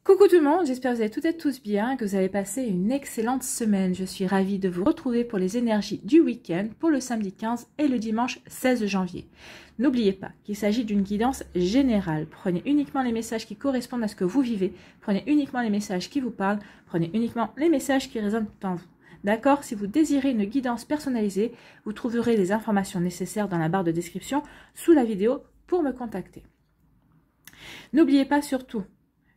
Coucou tout le monde, j'espère que vous allez toutes et tous bien, que vous avez passé une excellente semaine. Je suis ravie de vous retrouver pour les énergies du week-end pour le samedi 15 et le dimanche 16 janvier. N'oubliez pas qu'il s'agit d'une guidance générale. Prenez uniquement les messages qui correspondent à ce que vous vivez, prenez uniquement les messages qui vous parlent, prenez uniquement les messages qui résonnent en vous. D'accord? Si vous désirez une guidance personnalisée, vous trouverez les informations nécessaires dans la barre de description sous la vidéo pour me contacter. N'oubliez pas surtout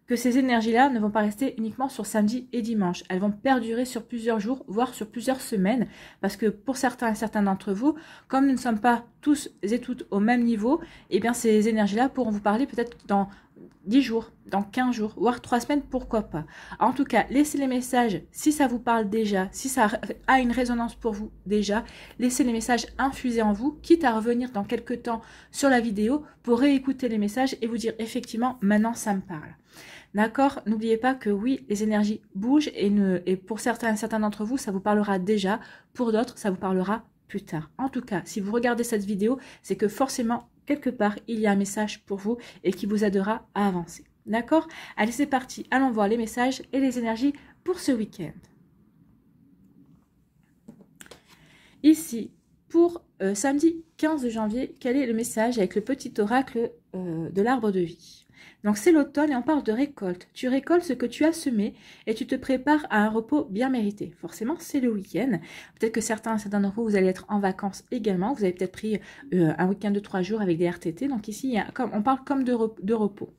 que ces énergies-là ne vont pas rester uniquement sur samedi et dimanche. Elles vont perdurer sur plusieurs jours, voire sur plusieurs semaines, parce que pour certains d'entre vous, comme nous ne sommes pas tous et toutes au même niveau, eh bien ces énergies-là pourront vous parler peut-être dans 10 jours, dans 15 jours, voire 3 semaines, pourquoi pas. En tout cas, laissez les messages si ça vous parle déjà, si ça a une résonance pour vous déjà, laissez les messages infuser en vous, quitte à revenir dans quelques temps sur la vidéo pour réécouter les messages et vous dire effectivement, maintenant ça me parle. D'accord? N'oubliez pas que oui, les énergies bougent et pour certains d'entre vous, ça vous parlera déjà. Pour d'autres, ça vous parlera plus tard. En tout cas, si vous regardez cette vidéo, c'est que forcément, quelque part, il y a un message pour vous et qui vous aidera à avancer. D'accord? Allez, c'est parti. Allons voir les messages et les énergies pour ce week-end. Ici, pour samedi 15 janvier, quel est le message avec le petit oracle de l'arbre de vie? Donc c'est l'automne et on parle de récolte. Tu récoltes ce que tu as semé et tu te prépares à un repos bien mérité. Forcément, c'est le week-end. Peut-être que certains d'entre vous, vous allez être en vacances également. Vous avez peut-être pris un week-end de 3 jours avec des RTT. Donc ici, on parle comme de repos.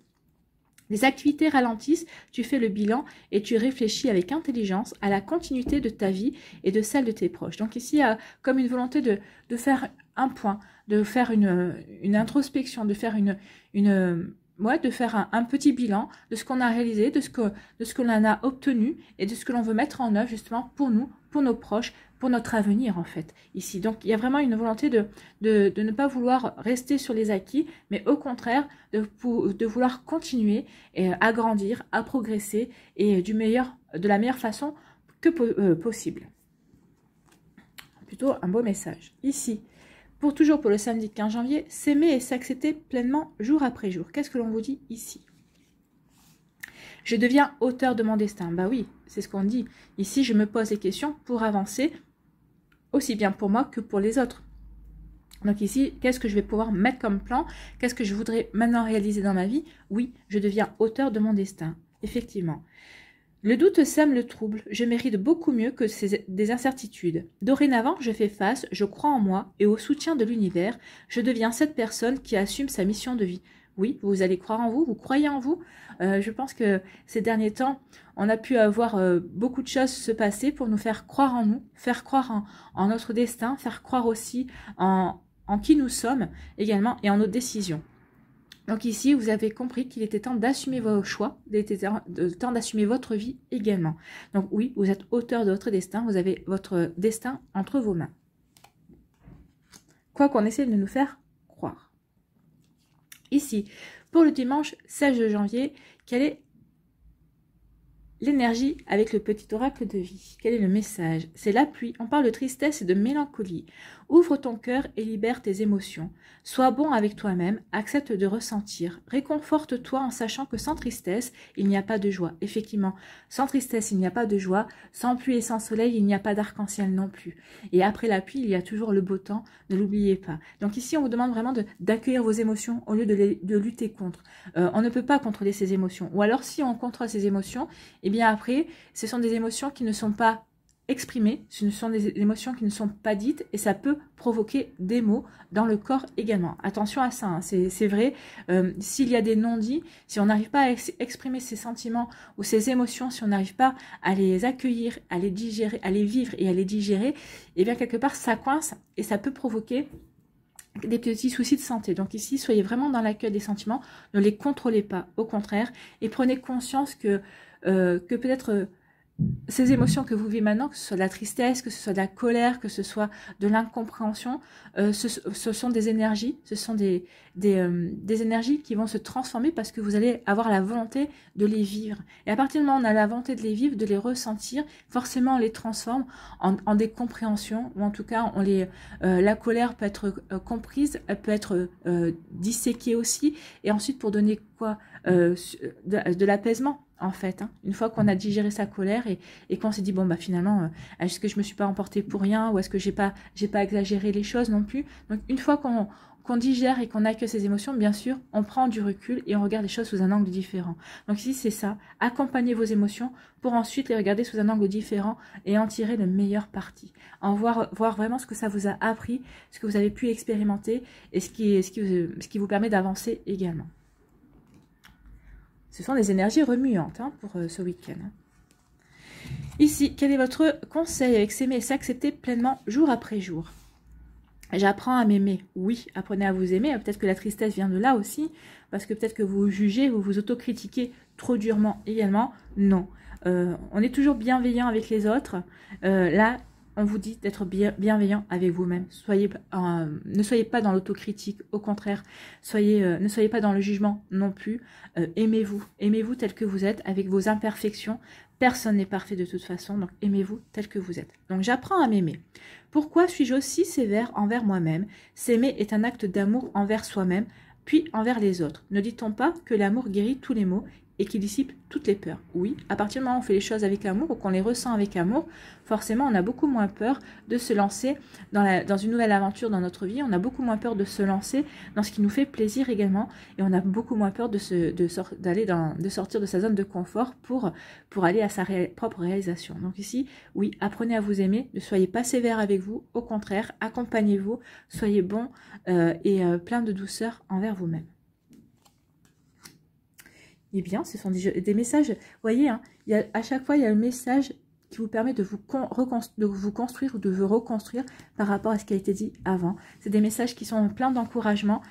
Les activités ralentissent, tu fais le bilan et tu réfléchis avec intelligence à la continuité de ta vie et de celle de tes proches. Donc ici, il y a comme une volonté de faire un point, de faire une introspection, de faire de faire un petit bilan de ce qu'on a réalisé, de ce que l'on a obtenu et de ce que l'on veut mettre en œuvre justement pour nous, pour nos proches, pour notre avenir en fait, ici. Donc, il y a vraiment une volonté de ne pas vouloir rester sur les acquis, mais au contraire, de vouloir continuer et à grandir, à progresser et de la meilleure façon que possible. Plutôt un beau message. Ici, toujours pour le samedi 15 janvier, s'aimer et s'accepter pleinement jour après jour. Qu'est-ce que l'on vous dit ici? Je deviens auteur de mon destin. Bah oui, c'est ce qu'on dit. Ici, je me pose des questions pour avancer, aussi bien pour moi que pour les autres. Donc ici, qu'est-ce que je vais pouvoir mettre comme plan? Qu'est-ce que je voudrais maintenant réaliser dans ma vie? Oui, je deviens auteur de mon destin. Effectivement. Le doute sème le trouble, je mérite beaucoup mieux que des incertitudes. Dorénavant, je fais face, je crois en moi et au soutien de l'univers, je deviens cette personne qui assume sa mission de vie. Oui, vous allez croire en vous, vous croyez en vous. Je pense que ces derniers temps, on a pu avoir beaucoup de choses se passer pour nous faire croire en nous, faire croire en notre destin, faire croire aussi en qui nous sommes également et en nos décisions. Donc ici, vous avez compris qu'il était temps d'assumer vos choix, il était temps d'assumer votre vie également. Donc oui, vous êtes auteur de votre destin, vous avez votre destin entre vos mains. Quoi qu'on essaie de nous faire croire. Ici, pour le dimanche 16 janvier, quelle est l'énergie avec le petit oracle de vie? Quel est le message? C'est la pluie, on parle de tristesse et de mélancolie. Ouvre ton cœur et libère tes émotions. Sois bon avec toi-même, accepte de ressentir. Réconforte-toi en sachant que sans tristesse, il n'y a pas de joie. Effectivement, sans tristesse, il n'y a pas de joie. Sans pluie et sans soleil, il n'y a pas d'arc-en-ciel non plus. Et après la pluie, il y a toujours le beau temps, ne l'oubliez pas. Donc ici, on vous demande vraiment d'accueillir vos émotions au lieu de lutter contre. On ne peut pas contrôler ses émotions. Ou alors, si on contrôle ses émotions, et bien après, ce sont des émotions qui ne sont pas exprimées, ce sont des émotions qui ne sont pas dites et ça peut provoquer des maux dans le corps également. Attention à ça, hein, c'est vrai, s'il y a des non-dits, si on n'arrive pas à exprimer ses sentiments ou ses émotions, si on n'arrive pas à les accueillir, à les digérer, à les vivre et à les digérer, et bien quelque part ça coince et ça peut provoquer des petits soucis de santé. Donc ici, soyez vraiment dans l'accueil des sentiments, ne les contrôlez pas, au contraire, et prenez conscience que peut-être ces émotions que vous vivez maintenant, que ce soit de la tristesse, que ce soit de la colère, que ce soit de l'incompréhension, ce sont des énergies, ce sont des énergies qui vont se transformer parce que vous allez avoir la volonté de les vivre. Et à partir du moment où on a la volonté de les vivre, de les ressentir, forcément on les transforme en des compréhensions, ou en tout cas la colère peut être comprise, elle peut être disséquée aussi, et ensuite pour donner quoi de l'apaisement, en fait. Hein. Une fois qu'on a digéré sa colère et qu'on s'est dit, bon, bah finalement, est-ce que je me suis pas emportée pour rien, ou est-ce que j'ai pas exagéré les choses non plus. Donc, une fois qu'on digère et qu'on accueille ses émotions, bien sûr, on prend du recul et on regarde les choses sous un angle différent. Donc ici, c'est ça, accompagner vos émotions pour ensuite les regarder sous un angle différent et en tirer le meilleur parti. En voir vraiment ce que ça vous a appris, ce que vous avez pu expérimenter et ce qui vous permet d'avancer également. Ce sont des énergies remuantes hein, pour ce week-end. Ici, quel est votre conseil avec s'aimer et s'accepter pleinement jour après jour? J'apprends à m'aimer. Oui, apprenez à vous aimer. Peut-être que la tristesse vient de là aussi, parce que peut-être que vous vous jugez, vous vous autocritiquez trop durement également. Non. On est toujours bienveillant avec les autres. Là, on vous dit d'être bienveillant avec vous-même. Ne soyez pas dans l'autocritique, au contraire. Ne soyez pas dans le jugement non plus. Aimez-vous. Aimez-vous tel que vous êtes, avec vos imperfections. Personne n'est parfait de toute façon, donc aimez-vous tel que vous êtes. Donc j'apprends à m'aimer. Pourquoi suis-je aussi sévère envers moi-même? S'aimer est un acte d'amour envers soi-même, puis envers les autres. Ne dit-on pas que l'amour guérit tous les maux et qui dissipe toutes les peurs? Oui, à partir du moment où on fait les choses avec amour ou qu'on les ressent avec amour, forcément on a beaucoup moins peur de se lancer dans une nouvelle aventure dans notre vie, on a beaucoup moins peur de se lancer dans ce qui nous fait plaisir également, et on a beaucoup moins peur de sortir de sa zone de confort pour aller à sa propre réalisation. Donc ici, oui, apprenez à vous aimer, ne soyez pas sévère avec vous, au contraire, accompagnez-vous, soyez bon et plein de douceur envers vous-même. Eh bien, ce sont des messages, vous voyez, hein, à chaque fois, il y a le message qui vous permet de vous construire ou de vous reconstruire par rapport à ce qui a été dit avant. C'est des messages qui sont pleins d'encouragement.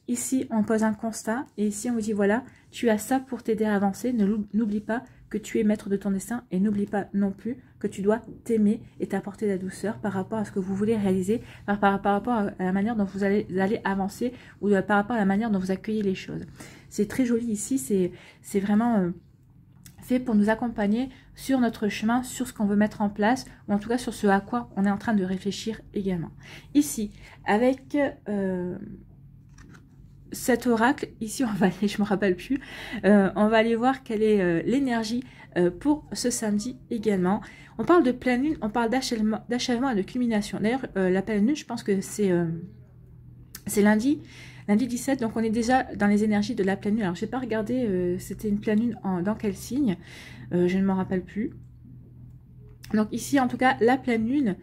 Ici, on pose un constat et ici, on vous dit, voilà, tu as ça pour t'aider à avancer. N'oublie pas que tu es maître de ton destin et n'oublie pas non plus que tu dois t'aimer et t'apporter de la douceur par rapport à ce que vous voulez réaliser, par rapport à la manière dont vous allez avancer ou par rapport à la manière dont vous accueillez les choses. C'est très joli ici, c'est vraiment fait pour nous accompagner sur notre chemin, sur ce qu'on veut mettre en place, ou en tout cas sur ce à quoi on est en train de réfléchir également. Ici, avec cet oracle, ici on va aller, je me rappelle plus, on va aller voir quelle est l'énergie pour ce samedi également. On parle de pleine lune, on parle d'achèvement et de culmination. D'ailleurs, la pleine lune, je pense que c'est lundi 17, donc on est déjà dans les énergies de la pleine lune. Alors, je n'ai pas regardé, c'était une pleine lune dans quel signe, je ne m'en rappelle plus. Donc ici, en tout cas, la pleine lune,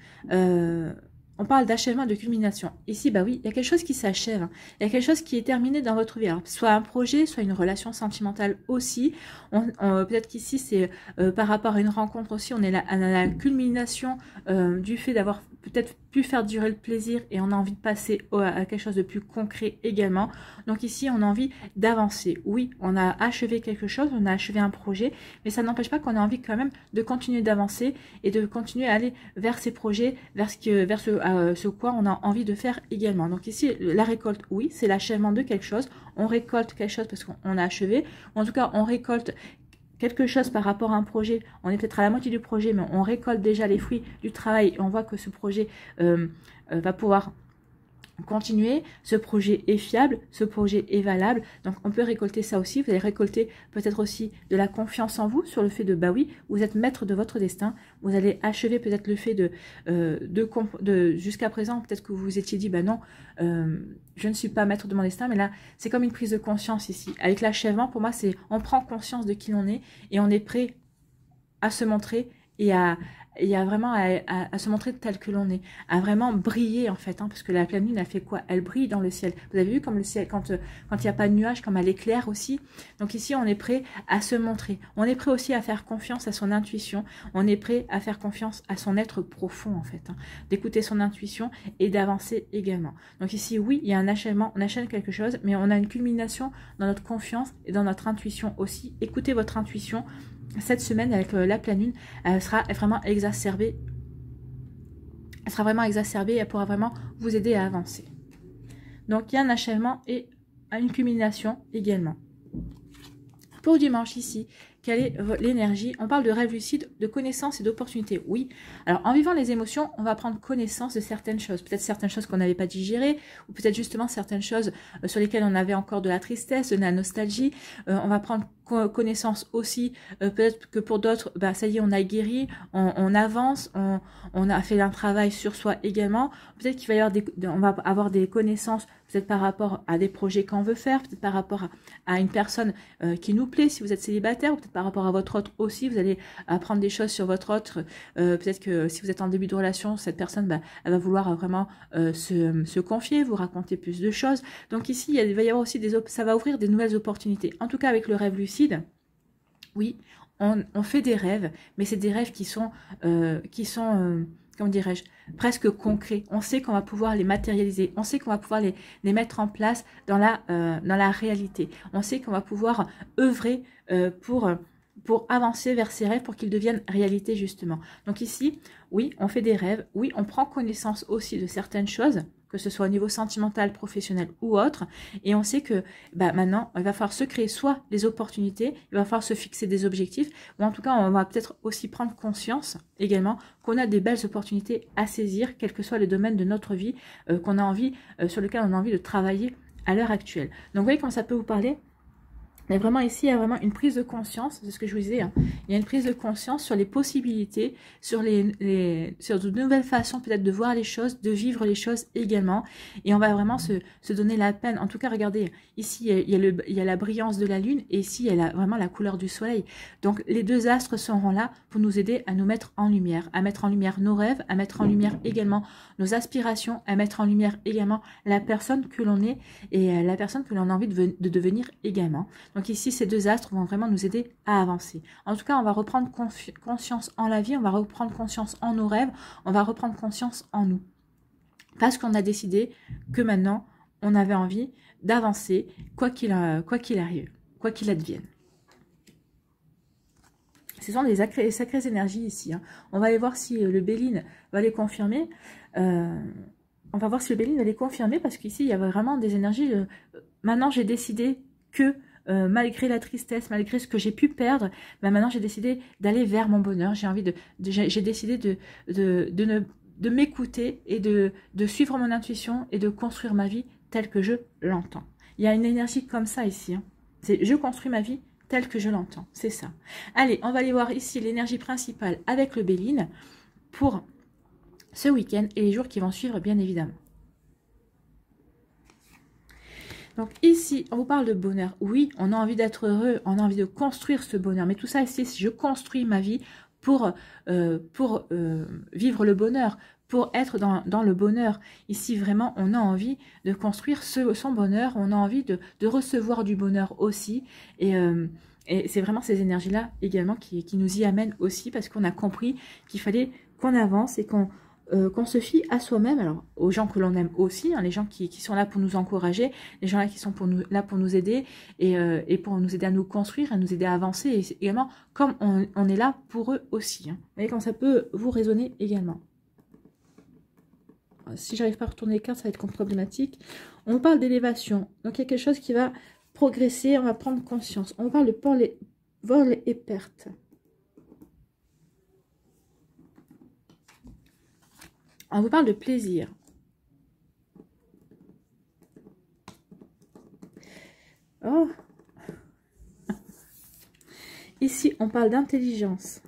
on parle d'achèvement et de culmination. Ici, bah oui, il y a quelque chose qui s'achève. Hein. Il y a quelque chose qui est terminé dans votre vie. Alors, soit un projet, soit une relation sentimentale aussi. Peut-être qu'ici, c'est par rapport à une rencontre aussi, on est à la culmination du fait d'avoir peut-être pu faire durer le plaisir et on a envie de passer à quelque chose de plus concret également. Donc ici, on a envie d'avancer. Oui, on a achevé quelque chose, on a achevé un projet, mais ça n'empêche pas qu'on a envie quand même de continuer d'avancer et de continuer à aller vers ces projets, vers ce quoi on a envie de faire également. Donc ici, la récolte, oui, c'est l'achèvement de quelque chose. On récolte quelque chose parce qu'on a achevé, ou en tout cas, on récolte quelque chose par rapport à un projet. On est peut-être à la moitié du projet, mais on récolte déjà les fruits du travail et on voit que ce projet va pouvoir continuer. Ce projet est fiable, ce projet est valable, donc on peut récolter ça aussi. Vous allez récolter peut-être aussi de la confiance en vous sur le fait de, bah oui, vous êtes maître de votre destin. Vous allez achever peut-être le fait de jusqu'à présent, peut-être que vous vous étiez dit, bah non, je ne suis pas maître de mon destin, mais là, c'est comme une prise de conscience ici. Avec l'achèvement, pour moi, c'est on prend conscience de qui l'on est et on est prêt à se montrer et à vraiment à se montrer tel que l'on est, à vraiment briller en fait, hein, parce que la pleine lune, elle fait quoi? Elle brille dans le ciel. Vous avez vu comme le ciel, quand il n'y a pas de nuages, comme elle éclaire aussi. Donc ici, on est prêt à se montrer. On est prêt aussi à faire confiance à son intuition. On est prêt à faire confiance à son être profond en fait, hein, d'écouter son intuition et d'avancer également. Donc ici, oui, il y a un achèvement, on achève quelque chose, mais on a une culmination dans notre confiance et dans notre intuition aussi. Écoutez votre intuition. Cette semaine, avec la pleine lune, elle sera vraiment exacerbée. Elle sera vraiment exacerbée et elle pourra vraiment vous aider à avancer. Donc, il y a un achèvement et une culmination également. Pour dimanche ici, quelle est l'énergie. On parle de rêve lucide, de connaissances et d'opportunités. Oui. Alors, en vivant les émotions, on va prendre connaissance de certaines choses. Peut-être certaines choses qu'on n'avait pas digérées, ou peut-être justement certaines choses sur lesquelles on avait encore de la tristesse, de la nostalgie. On va prendre connaissance aussi, peut-être que pour d'autres, bah, ça y est, on a guéri, on avance, on a fait un travail sur soi également. Peut-être qu'il va y avoir on va avoir des connaissances, peut-être par rapport à des projets qu'on veut faire, peut-être par rapport à une personne qui nous plaît, si vous êtes célibataire, ou peut-être par rapport à votre autre aussi, vous allez apprendre des choses sur votre autre. Peut-être que si vous êtes en début de relation, cette personne, bah, elle va vouloir vraiment se confier, vous raconter plus de choses. Donc ici, il va y avoir aussi ça va ouvrir des nouvelles opportunités. En tout cas, avec le rêve lucide, oui, on fait des rêves, mais c'est des rêves qui sont comment dirais-je, presque concrets. On sait qu'on va pouvoir les matérialiser, on sait qu'on va pouvoir les mettre en place dans la réalité. On sait qu'on va pouvoir œuvrer pour avancer vers ces rêves, pour qu'ils deviennent réalité justement. Donc ici, oui, on fait des rêves, oui, on prend connaissance aussi de certaines choses, que ce soit au niveau sentimental, professionnel ou autre, et on sait que bah, maintenant, il va falloir se créer soit des opportunités, il va falloir se fixer des objectifs, ou en tout cas, on va peut-être aussi prendre conscience également qu'on a des belles opportunités à saisir, quel que soit le domaine de notre vie, qu'on a envie, sur lequel on a envie de travailler à l'heure actuelle. Donc, vous voyez comment ça peut vous parler? Mais vraiment ici, il y a vraiment une prise de conscience, c'est ce que je vous disais, hein. Il y a une prise de conscience sur les possibilités, sur sur de nouvelles façons peut-être de voir les choses, de vivre les choses également. Et on va vraiment se donner la peine. En tout cas, regardez, ici, il y a la brillance de la lune et ici, il y a vraiment la couleur du soleil. Donc, les deux astres seront là pour nous aider à nous mettre en lumière, à mettre en lumière nos rêves, à mettre en lumière également nos aspirations, à mettre en lumière également la personne que l'on est et la personne que l'on a envie de devenir également. Donc ici, ces deux astres vont vraiment nous aider à avancer. En tout cas, on va reprendre conscience en la vie, on va reprendre conscience en nos rêves, on va reprendre conscience en nous. Parce qu'on a décidé que maintenant, on avait envie d'avancer, quoi qu'il arrive, quoi qu'il advienne. Ce sont des sacrées énergies ici, hein. On va aller voir si le Béline va les confirmer. On va voir si le Béline va les confirmer parce qu'ici, il y a vraiment des énergies. Maintenant, j'ai décidé que malgré la tristesse, malgré ce que j'ai pu perdre, ben maintenant j'ai décidé d'aller vers mon bonheur. J'ai décidé de m'écouter et de suivre mon intuition et de construire ma vie telle que je l'entends. Il y a une énergie comme ça ici, hein. C'est je construis ma vie telle que je l'entends, c'est ça. Allez, on va aller voir ici l'énergie principale avec le Béline pour ce week-end et les jours qui vont suivre bien évidemment. Donc ici, on vous parle de bonheur. Oui, on a envie d'être heureux, on a envie de construire ce bonheur. Mais tout ça ici, je construis ma vie pour vivre le bonheur, pour être dans le bonheur. Ici, vraiment, on a envie de construire son bonheur, on a envie de recevoir du bonheur aussi. Et c'est vraiment ces énergies-là également qui nous y amènent aussi parce qu'on a compris qu'il fallait qu'on avance et qu'on se fie à soi-même, alors aux gens que l'on aime aussi, hein, les gens qui sont là pour nous encourager, les gens là qui sont là pour nous aider et pour nous aider à nous construire, à nous aider à avancer, et également comme on est là pour eux aussi. Hein. Vous voyez quand ça peut vous résonner également. Si j'arrive pas à retourner les cartes, ça va être problématique. On parle d'élévation, donc il y a quelque chose qui va progresser, on va prendre conscience. On parle de vol et perte. On vous parle de plaisir. Oh. Ici, on parle d'intelligence.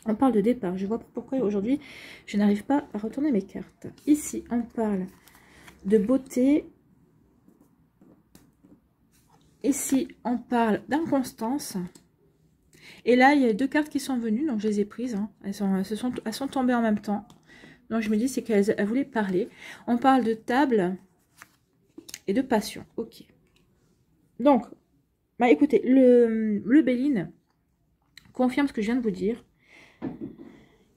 On parle de départ. Je vois pas pourquoi aujourd'hui, je n'arrive pas à retourner mes cartes. Ici, on parle de beauté. Ici, on parle d'inconstance. Et là, il y a deux cartes qui sont venues, donc je les ai prises. Hein. Elles sont tombées en même temps. Donc je me dis, c'est qu'elles voulaient parler. On parle de table et de passion. Ok. Donc, bah écoutez, le Béline confirme ce que je viens de vous dire.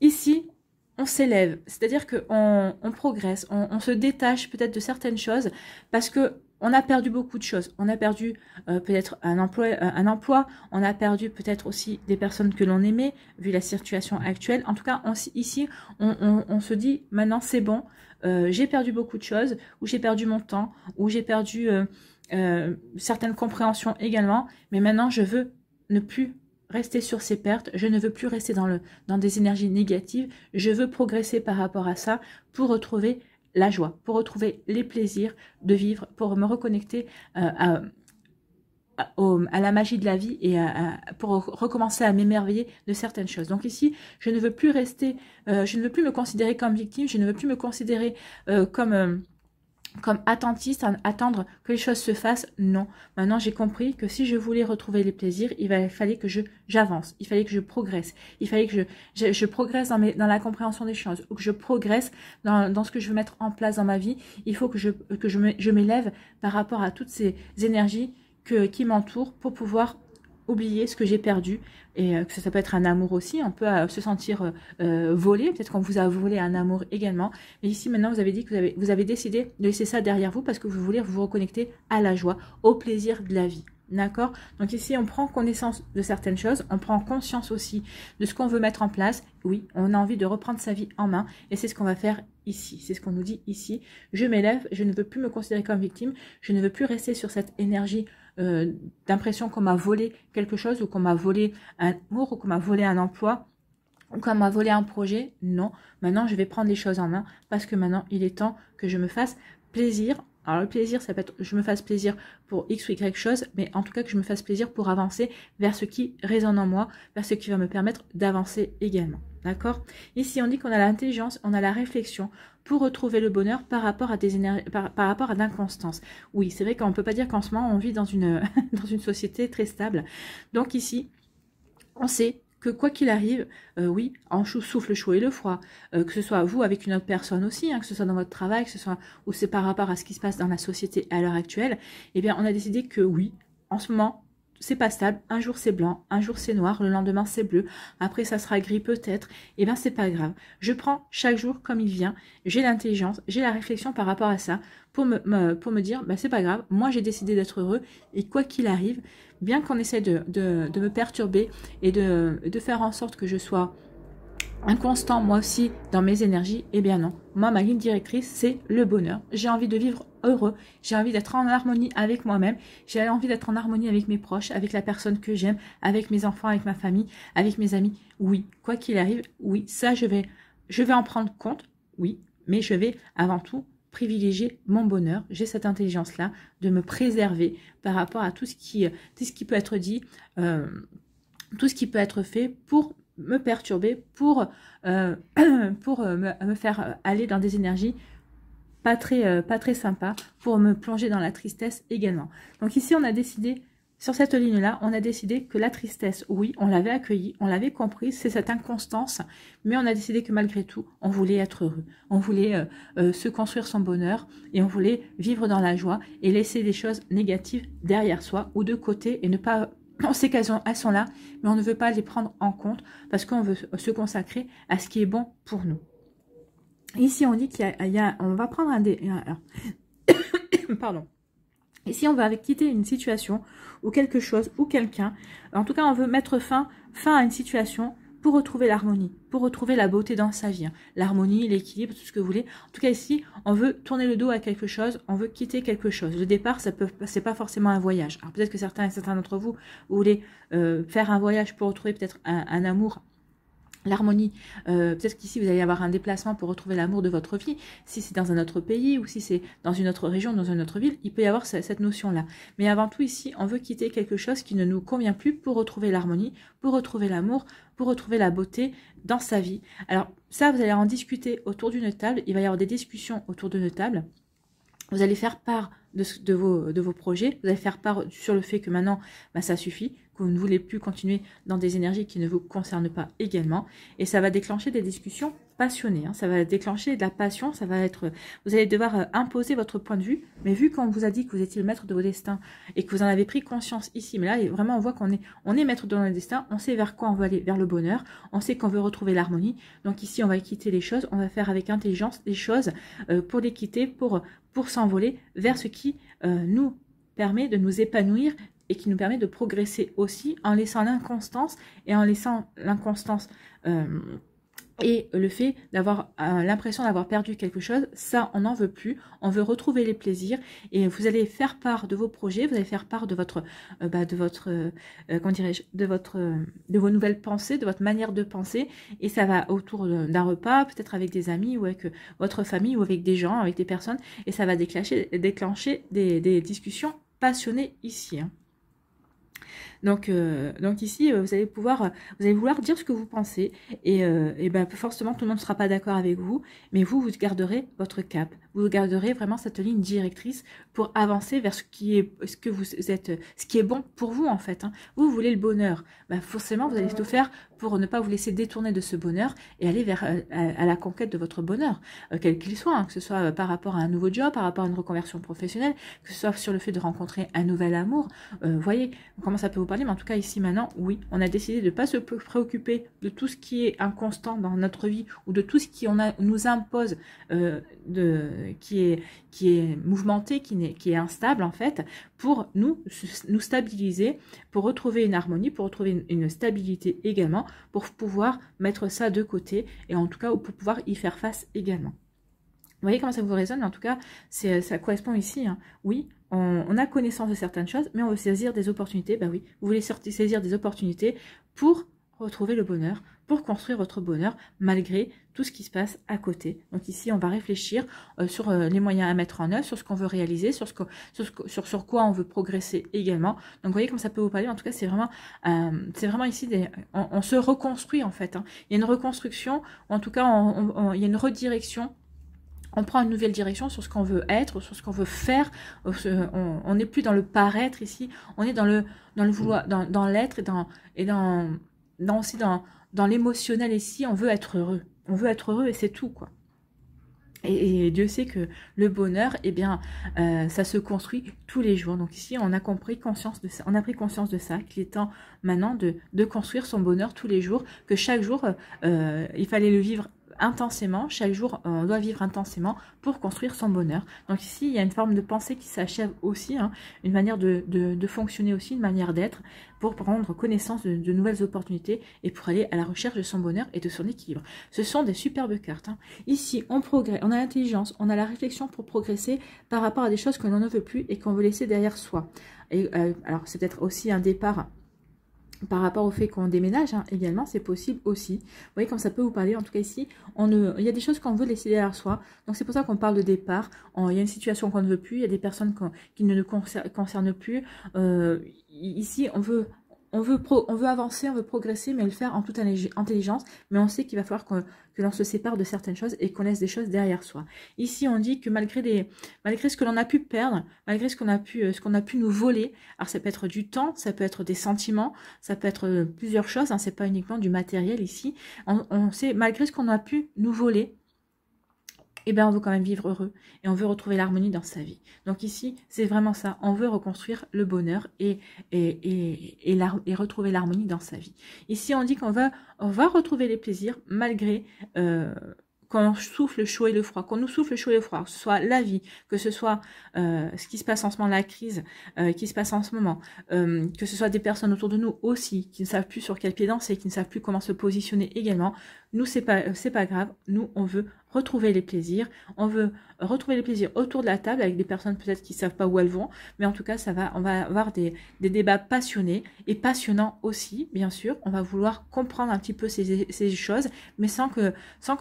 Ici, on s'élève. C'est-à-dire qu'on progresse, on se détache peut-être de certaines choses parce que on a perdu beaucoup de choses. On a perdu peut-être un emploi. On a perdu peut-être aussi des personnes que l'on aimait, vu la situation actuelle. En tout cas, ici, on se dit, maintenant, c'est bon. J'ai perdu beaucoup de choses, ou j'ai perdu mon temps, ou j'ai perdu certaines compréhensions également, mais maintenant je veux ne plus rester sur ces pertes, je ne veux plus rester dans des énergies négatives, je veux progresser par rapport à ça pour retrouver la joie, pour retrouver les plaisirs de vivre, pour me reconnecter à la magie de la vie et pour recommencer à m'émerveiller de certaines choses. Donc ici, je ne veux plus rester, je ne veux plus me considérer comme victime, je ne veux plus me considérer comme attentiste, à attendre que les choses se fassent. Non. Maintenant, j'ai compris que si je voulais retrouver les plaisirs, fallait que j'avance, il fallait que je progresse, il fallait que je progresse dans la compréhension des choses, ou que je progresse dans ce que je veux mettre en place dans ma vie. Il faut que je m'élève par rapport à toutes ces énergies qui m'entourent pour pouvoir oublier ce que j'ai perdu. Et que ça peut être un amour aussi, on peut se sentir volé, peut-être qu'on vous a volé un amour également, mais ici maintenant vous avez dit que vous avez décidé de laisser ça derrière vous parce que vous voulez vous reconnecter à la joie, au plaisir de la vie. D'accord? Donc ici, on prend connaissance de certaines choses, on prend conscience aussi de ce qu'on veut mettre en place. Oui, on a envie de reprendre sa vie en main et c'est ce qu'on va faire ici. C'est ce qu'on nous dit ici. Je m'élève, je ne veux plus me considérer comme victime, je ne veux plus rester sur cette énergie d'impression qu'on m'a volé quelque chose ou qu'on m'a volé un amour ou qu'on m'a volé un emploi ou qu'on m'a volé un projet. Non, maintenant je vais prendre les choses en main parce que maintenant il est temps que je me fasse plaisir. Alors le plaisir, ça peut être je me fasse plaisir pour X ou Y chose, mais en tout cas que je me fasse plaisir pour avancer vers ce qui résonne en moi, vers ce qui va me permettre d'avancer également. D'accord? Ici, on dit qu'on a l'intelligence, on a la réflexion pour retrouver le bonheur par rapport à des énergies, par rapport à l'inconstance. Oui, c'est vrai qu'on ne peut pas dire qu'en ce moment, on vit dans une société très stable. Donc ici, on sait que quoi qu'il arrive, oui, en souffle le chaud et le froid, que ce soit vous avec une autre personne aussi, hein, que ce soit dans votre travail, que ce soit ou c'est par rapport à ce qui se passe dans la société à l'heure actuelle, eh bien, on a décidé que oui, en ce moment, c'est pas stable, un jour c'est blanc, un jour c'est noir, le lendemain c'est bleu, après ça sera gris peut-être, et bien c'est pas grave. Je prends chaque jour comme il vient, j'ai l'intelligence, j'ai la réflexion par rapport à ça, pour me dire, c'est pas grave, moi j'ai décidé d'être heureux, et quoi qu'il arrive, bien qu'on essaie de me perturber, et de faire en sorte que je sois inconstant moi aussi dans mes énergies, eh bien non. Moi, ma ligne directrice, c'est le bonheur. J'ai envie de vivre heureux, j'ai envie d'être en harmonie avec moi-même, j'ai envie d'être en harmonie avec mes proches, avec la personne que j'aime, avec mes enfants, avec ma famille, avec mes amis. Oui, quoi qu'il arrive, oui, ça je vais en prendre compte, oui, mais je vais avant tout privilégier mon bonheur. J'ai cette intelligence-là de me préserver par rapport à tout ce qui peut être dit, tout ce qui peut être fait pour me perturber, pour me faire aller dans des énergies pas très sympas, pour me plonger dans la tristesse également. Donc ici, on a décidé, sur cette ligne-là, on a décidé que la tristesse, oui, on l'avait accueillie, on l'avait comprise, c'est cette inconstance, mais on a décidé que malgré tout, on voulait être heureux, on voulait se construire son bonheur, et on voulait vivre dans la joie, et laisser les choses négatives derrière soi, ou de côté, et ne pas... On sait qu'elles sont là, mais on ne veut pas les prendre en compte parce qu'on veut se consacrer à ce qui est bon pour nous. Ici, on dit on va prendre alors, pardon. Ici, on va quitter une situation ou quelque chose ou quelqu'un. En tout cas, on veut mettre fin à une situation pour retrouver l'harmonie, pour retrouver la beauté dans sa vie. Hein. L'harmonie, l'équilibre, tout ce que vous voulez. En tout cas, ici, on veut tourner le dos à quelque chose, on veut quitter quelque chose. Le départ, c'est pas forcément un voyage. Alors peut-être que certains d'entre vous voulez faire un voyage pour retrouver peut-être un amour, l'harmonie, peut-être qu'ici vous allez avoir un déplacement pour retrouver l'amour de votre vie, si c'est dans un autre pays ou si c'est dans une autre région, dans une autre ville, il peut y avoir cette notion-là. Mais avant tout ici, on veut quitter quelque chose qui ne nous convient plus pour retrouver l'harmonie, pour retrouver l'amour, pour retrouver la beauté dans sa vie. Alors ça, vous allez en discuter autour d'une table, il va y avoir des discussions autour d'une table, vous allez faire part de vos projets, vous allez faire part sur le fait que maintenant, ça suffit, que vous ne voulez plus continuer dans des énergies qui ne vous concernent pas également. Et ça va déclencher des discussions passionnées. Hein. Ça va déclencher de la passion. Ça va être, vous allez devoir imposer votre point de vue. Mais vu qu'on vous a dit que vous étiez le maître de vos destins et que vous en avez pris conscience ici, mais là, vraiment, on voit qu'on est maître de notre destin. On sait vers quoi on veut aller, vers le bonheur. On sait qu'on veut retrouver l'harmonie. Donc ici, on va quitter les choses. On va faire avec intelligence les choses pour les quitter, pour s'envoler vers ce qui nous permet de nous épanouir et qui nous permet de progresser aussi en laissant l'inconstance et en laissant l'inconstance Et le fait d'avoir l'impression d'avoir perdu quelque chose, ça, on n'en veut plus. On veut retrouver les plaisirs et vous allez faire part de vos projets, vous allez faire part de votre, comment dirais-je, de vos nouvelles pensées, de votre manière de penser. Et ça va autour d'un repas, peut-être avec des amis ou avec votre famille ou avec des gens, avec des personnes. Et ça va déclencher des discussions passionnées ici, hein. Donc ici, vous allez vouloir dire ce que vous pensez et ben, forcément, tout le monde ne sera pas d'accord avec vous, mais vous garderez votre cap. Vous garderez vraiment cette ligne directrice pour avancer vers ce qui est bon pour vous, en fait, hein. Vous voulez le bonheur. Ben, forcément, vous allez tout faire pour ne pas vous laisser détourner de ce bonheur et aller vers à la conquête de votre bonheur, quel qu'il soit, hein, que ce soit par rapport à un nouveau job, par rapport à une reconversion professionnelle, que ce soit sur le fait de rencontrer un nouvel amour. Voyez comment ça peut vous parler, mais en tout cas ici maintenant, oui, on a décidé de ne pas se préoccuper de tout ce qui est inconstant dans notre vie ou de tout ce qui nous impose, qui est mouvementé, qui est instable en fait, pour nous stabiliser, pour retrouver une harmonie, pour retrouver une stabilité également, pour pouvoir mettre ça de côté et en tout cas pour pouvoir y faire face également. Vous voyez comment ça vous résonne? En tout cas, ça correspond ici, hein. Oui, on a connaissance de certaines choses, mais on veut saisir des opportunités. Ben oui, vous voulez saisir des opportunités pour retrouver le bonheur, pour construire votre bonheur, malgré tout ce qui se passe à côté. Donc ici, on va réfléchir sur les moyens à mettre en œuvre, sur ce qu'on veut réaliser, sur quoi on veut progresser également. Donc vous voyez comme ça peut vous parler. En tout cas, c'est vraiment ici, on se reconstruit en fait, hein. Il y a une reconstruction, en tout cas, il y a une redirection. On prend une nouvelle direction sur ce qu'on veut être, sur ce qu'on veut faire. On n'est plus dans le paraître ici. On est dans le vouloir, dans l'être et aussi dans l'émotionnel ici. On veut être heureux. On veut être heureux et c'est tout, quoi. Et Dieu sait que le bonheur, eh bien, ça se construit tous les jours. Donc ici, on a pris conscience de ça. On a pris conscience de ça, qu'il est temps maintenant de construire son bonheur tous les jours, que chaque jour, il fallait le vivre intensément. Chaque jour, on doit vivre intensément pour construire son bonheur. Donc ici, il y a une forme de pensée qui s'achève aussi, hein, une manière de fonctionner aussi, une manière d'être, pour prendre connaissance de nouvelles opportunités et pour aller à la recherche de son bonheur et de son équilibre. Ce sont des superbes cartes, hein. Ici, on progresse, on a l'intelligence, on a la réflexion pour progresser par rapport à des choses que l'on ne veut plus et qu'on veut laisser derrière soi. Et alors, c'est peut-être aussi un départ par rapport au fait qu'on déménage, hein, également, c'est possible aussi. Vous voyez comme ça peut vous parler. En tout cas ici, il y a des choses qu'on veut laisser derrière soi. Donc c'est pour ça qu'on parle de départ. Il y a une situation qu'on ne veut plus, il y a des personnes qui ne nous concernent plus. Ici, on veut avancer, on veut progresser, mais le faire en toute intelligence. Mais on sait qu'il va falloir que l'on se sépare de certaines choses et qu'on laisse des choses derrière soi. Ici, on dit que malgré ce que l'on a pu perdre, malgré ce qu'on a pu nous voler, alors ça peut être du temps, ça peut être des sentiments, ça peut être plusieurs choses, hein, c'est pas uniquement du matériel ici. On sait, malgré ce qu'on a pu nous voler, eh bien, on veut quand même vivre heureux et on veut retrouver l'harmonie dans sa vie. Donc ici, c'est vraiment ça. On veut reconstruire le bonheur et retrouver l'harmonie dans sa vie. Ici, on dit qu'on va retrouver les plaisirs malgré qu'on souffle le chaud et le froid, qu'on nous souffle le chaud et le froid, que ce soit la vie, que ce soit ce qui se passe en ce moment, la crise qui se passe en ce moment, que ce soit des personnes autour de nous aussi qui ne savent plus sur quel pied danser, qui ne savent plus comment se positionner également. Nous, c'est pas grave. Nous, on veut retrouver les plaisirs. On veut retrouver les plaisirs autour de la table avec des personnes peut-être qui ne savent pas où elles vont. Mais en tout cas, on va avoir des débats passionnés et passionnants aussi, bien sûr. On va vouloir comprendre un petit peu ces choses, mais sans que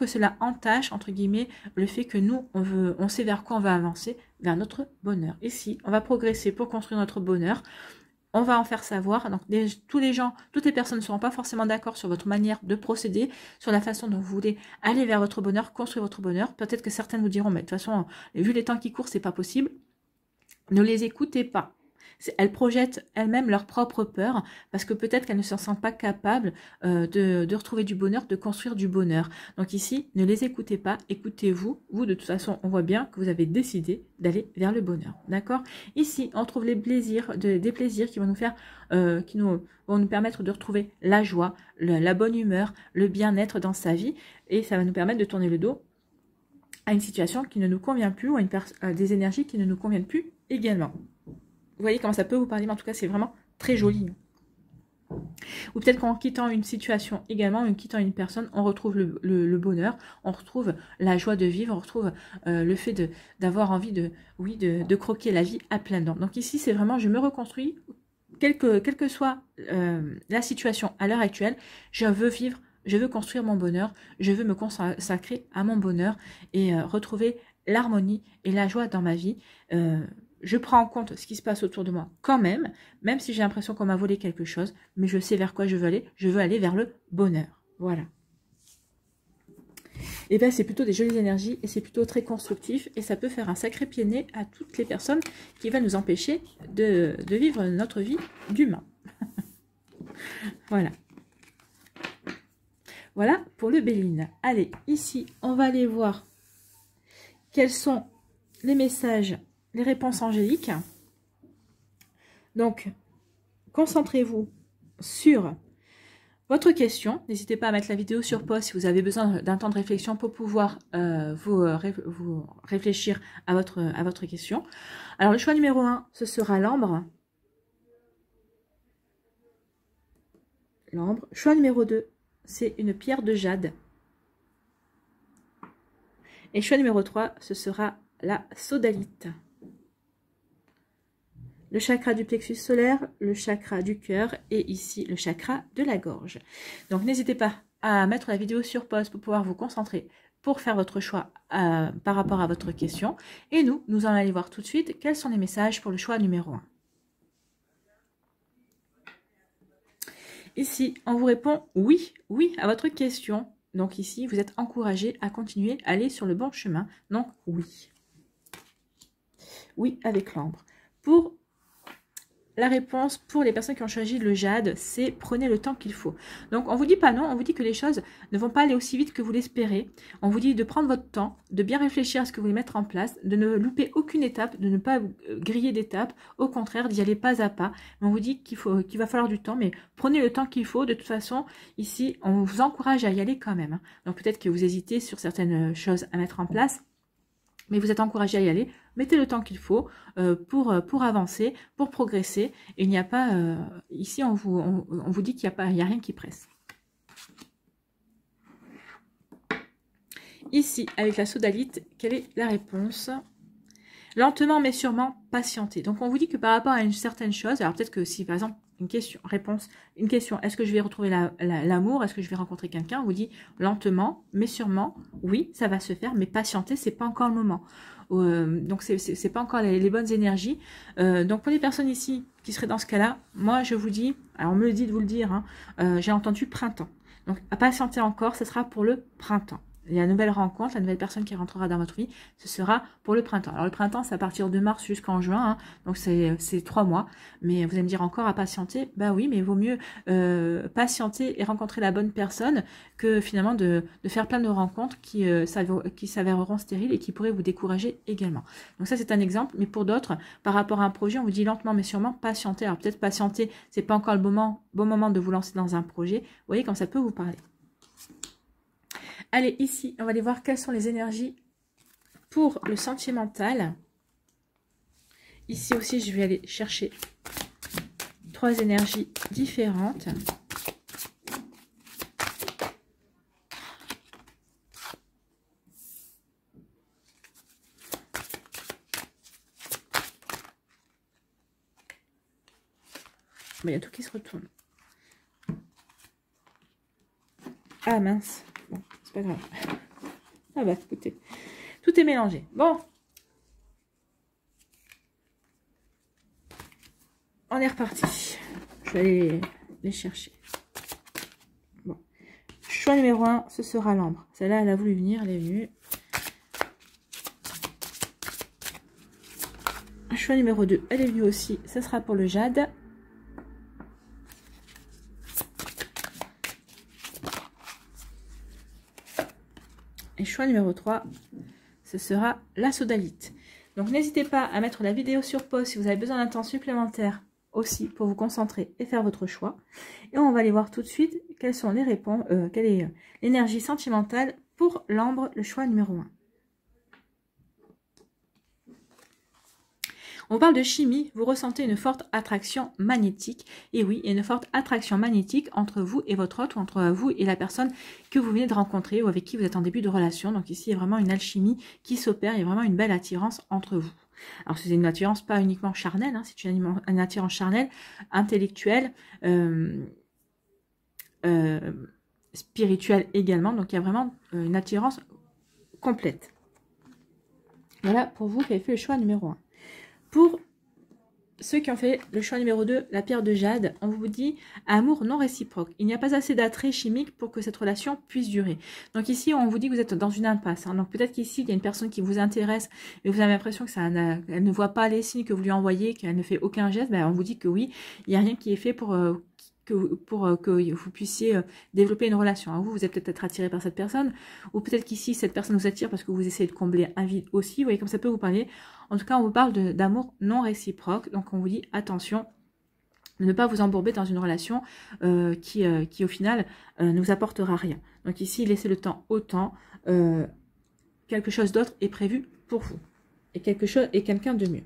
cela entache, entre guillemets, le fait que nous, on sait vers quoi on va avancer, vers notre bonheur. Et si on va progresser pour construire notre bonheur, on va en faire savoir. Donc toutes les personnes ne seront pas forcément d'accord sur votre manière de procéder, sur la façon dont vous voulez aller vers votre bonheur, construire votre bonheur. Peut-être que certaines vous diront, mais de toute façon, vu les temps qui courent, c'est pas possible. Ne les écoutez pas. Elles projettent elles-mêmes leur propre peur parce que peut-être qu'elles ne se sentent pas capables de retrouver du bonheur, de construire du bonheur. Donc ici, ne les écoutez pas, écoutez-vous. Vous, de toute façon, on voit bien que vous avez décidé d'aller vers le bonheur. D'accord? Ici, on trouve les plaisirs, des plaisirs qui vont nous faire, vont nous permettre de retrouver la joie, la bonne humeur, le bien-être dans sa vie. Et ça va nous permettre de tourner le dos à une situation qui ne nous convient plus ou à des énergies qui ne nous conviennent plus également. Vous voyez comment ça peut vous parler, mais en tout cas, c'est vraiment très joli. Ou peut-être qu'en quittant une situation également, en quittant une personne, on retrouve le bonheur, on retrouve la joie de vivre, on retrouve le fait d'avoir envie de croquer la vie à pleines dents. Donc ici, c'est vraiment, je me reconstruis, quelle que soit la situation à l'heure actuelle, je veux vivre, je veux construire mon bonheur, je veux me consacrer à mon bonheur et retrouver l'harmonie et la joie dans ma vie. Je prends en compte ce qui se passe autour de moi quand même si j'ai l'impression qu'on m'a volé quelque chose, mais je sais vers quoi je veux aller vers le bonheur. Voilà. Et bien c'est plutôt des jolies énergies et c'est plutôt très constructif et ça peut faire un sacré pied de nez à toutes les personnes qui veulent nous empêcher de vivre notre vie d'humain. Voilà. Voilà pour le Béline. Allez, ici, on va aller voir quels sont les messages, les réponses angéliques. Donc, concentrez-vous sur votre question. N'hésitez pas à mettre la vidéo sur pause si vous avez besoin d'un temps de réflexion pour pouvoir vous réfléchir à votre question. Alors, le choix numéro 1, ce sera l'ambre. L'ambre. Choix numéro 2, c'est une pierre de jade. Et choix numéro 3, ce sera la sodalite. Le chakra du plexus solaire, le chakra du cœur et ici le chakra de la gorge. Donc n'hésitez pas à mettre la vidéo sur pause pour pouvoir vous concentrer pour faire votre choix par rapport à votre question. Et nous allons aller voir tout de suite quels sont les messages pour le choix numéro 1. Ici, on vous répond oui, oui à votre question. Donc ici, vous êtes encouragé à continuer à aller sur le bon chemin. Donc oui. Oui avec l'ambre. Pour la réponse pour les personnes qui ont choisi le jade, c'est prenez le temps qu'il faut. Donc on vous dit pas non, on vous dit que les choses ne vont pas aller aussi vite que vous l'espérez. On vous dit de prendre votre temps, de bien réfléchir à ce que vous voulez mettre en place, de ne louper aucune étape, de ne pas griller d'étapes, au contraire d'y aller pas à pas. Mais on vous dit qu'il va falloir du temps, mais prenez le temps qu'il faut. De toute façon, ici, on vous encourage à y aller quand même. Donc peut-être que vous hésitez sur certaines choses à mettre en place, mais vous êtes encouragé à y aller. Mettez le temps qu'il faut pour avancer, pour progresser. Et il n'y a pas, ici on vous dit qu'il n'y a rien qui presse. Ici, avec la sodalite, quelle est la réponse? Lentement mais sûrement patienter. Donc on vous dit que par rapport à une certaine chose, alors peut-être que si par exemple une question, est-ce que je vais retrouver l'amour, est-ce que je vais rencontrer quelqu'un, on vous dit lentement mais sûrement, oui ça va se faire, mais patienter c'est pas encore le moment. Donc c'est pas encore les bonnes énergies. Donc pour les personnes ici qui seraient dans ce cas-là, moi je vous dis, alors on me le dit de vous le dire, hein, j'ai entendu printemps. Donc à patienter encore, ce sera pour le printemps. La nouvelle rencontre, la nouvelle personne qui rentrera dans votre vie, ce sera pour le printemps. Alors le printemps, c'est à partir de mars jusqu'en juin, hein, donc c'est 3 mois. Mais vous allez me dire encore à patienter, bah oui, mais il vaut mieux patienter et rencontrer la bonne personne que finalement de faire plein de rencontres qui s'avéreront stériles et qui pourraient vous décourager également. Donc ça c'est un exemple, mais pour d'autres, par rapport à un projet, on vous dit lentement mais sûrement patienter. Alors peut-être patienter, c'est pas encore le bon moment de vous lancer dans un projet. Vous voyez comme ça peut vous parler. Allez, ici, on va aller voir quelles sont les énergies pour le sentimental. Ici aussi, je vais aller chercher 3 énergies différentes. Il y a tout qui se retourne. Ah mince. Bon, c'est pas grave. Ah bah écoutez, tout est mélangé. Bon. On est reparti. Je vais aller les chercher. Bon. Choix numéro 1, ce sera l'ambre. Celle-là, elle a voulu venir, elle est venue. Choix numéro 2, elle est venue aussi. Ce sera pour le jade. Et choix numéro 3, ce sera la sodalite. Donc n'hésitez pas à mettre la vidéo sur pause si vous avez besoin d'un temps supplémentaire aussi pour vous concentrer et faire votre choix. Et on va aller voir tout de suite quelles sont les réponses, quelle est l'énergie sentimentale pour l'ambre, le choix numéro 1. On parle de chimie, vous ressentez une forte attraction magnétique. Et oui, il y a une forte attraction magnétique entre vous et votre autre, ou entre vous et la personne que vous venez de rencontrer ou avec qui vous êtes en début de relation. Donc ici, il y a vraiment une alchimie qui s'opère, il y a vraiment une belle attirance entre vous. Alors c'est une attirance pas uniquement charnelle, hein, c'est une attirance charnelle, intellectuelle, spirituelle également. Donc il y a vraiment une attirance complète. Voilà pour vous qui avez fait le choix numéro 1. Pour ceux qui ont fait le choix numéro 2, la pierre de jade, on vous dit amour non réciproque. Il n'y a pas assez d'attrait chimique pour que cette relation puisse durer. Donc ici, on vous dit que vous êtes dans une impasse. Hein. Donc peut-être qu'ici, il y a une personne qui vous intéresse et vous avez l'impression que elle ne voit pas les signes que vous lui envoyez, qu'elle ne fait aucun geste. Ben, on vous dit que oui, il n'y a rien qui est fait pour que vous puissiez développer une relation. Alors vous êtes peut-être attiré par cette personne, ou peut-être qu'ici, cette personne vous attire parce que vous essayez de combler un vide aussi. Vous voyez, comme ça peut vous parler. En tout cas, on vous parle d'amour non réciproque. Donc, on vous dit, attention, de ne pas vous embourber dans une relation qui, au final, ne vous apportera rien. Donc ici, laissez le temps au temps. Quelque chose d'autre est prévu pour vous. Et quelqu'un de mieux.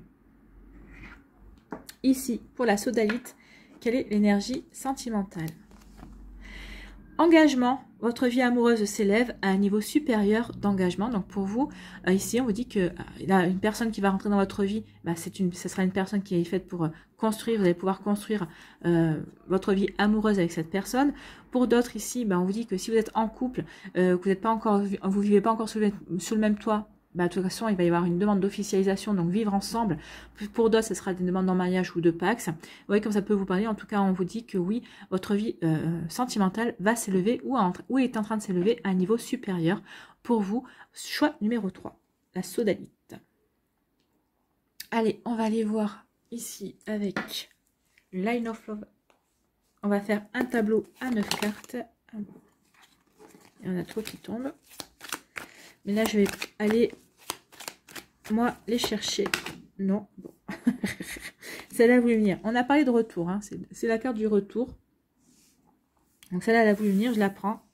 Ici, pour la sodalite, quelle est l'énergie sentimentale? Engagement, votre vie amoureuse s'élève à un niveau supérieur d'engagement. Donc pour vous, ici on vous dit que une personne qui va rentrer dans votre vie, bah, ce sera une personne qui est faite pour construire, vous allez pouvoir construire votre vie amoureuse avec cette personne. Pour d'autres ici, bah, on vous dit que si vous êtes en couple, que vous vivez pas encore sous le même toit, bah, de toute façon, il va y avoir une demande d'officialisation, donc vivre ensemble. Pour d'autres, ce sera des demandes en mariage ou de Pax. Vous voyez comme ça peut vous parler. En tout cas, on vous dit que oui, votre vie sentimentale va s'élever ou est en train de s'élever à un niveau supérieur. Pour vous, choix numéro 3, la sodalite. Allez, on va aller voir ici avec Line of Love. On va faire un tableau à 9 cartes. Il y en a trop qui tombent. Mais là, je vais aller, moi, les chercher. Non, bon. Celle-là, elle a voulu venir. On a parlé de retour. Hein. C'est la carte du retour. Donc, celle-là, elle a voulu venir. Je la prends.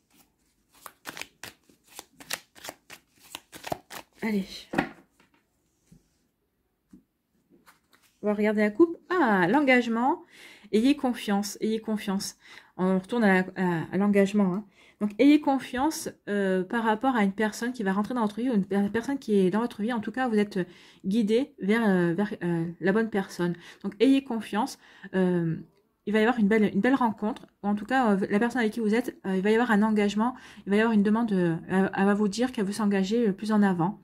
Allez. On va regarder la coupe. Ah, l'engagement. Ayez confiance. Ayez confiance. On retourne à l'engagement. Hein. Donc, ayez confiance par rapport à une personne qui va rentrer dans votre vie, ou une personne qui est dans votre vie. En tout cas, vous êtes guidé vers la bonne personne. Donc, ayez confiance. Il va y avoir une belle rencontre. Ou en tout cas, la personne avec qui vous êtes, il va y avoir un engagement. Il va y avoir une demande. Elle va vous dire qu'elle veut s'engager plus en avant.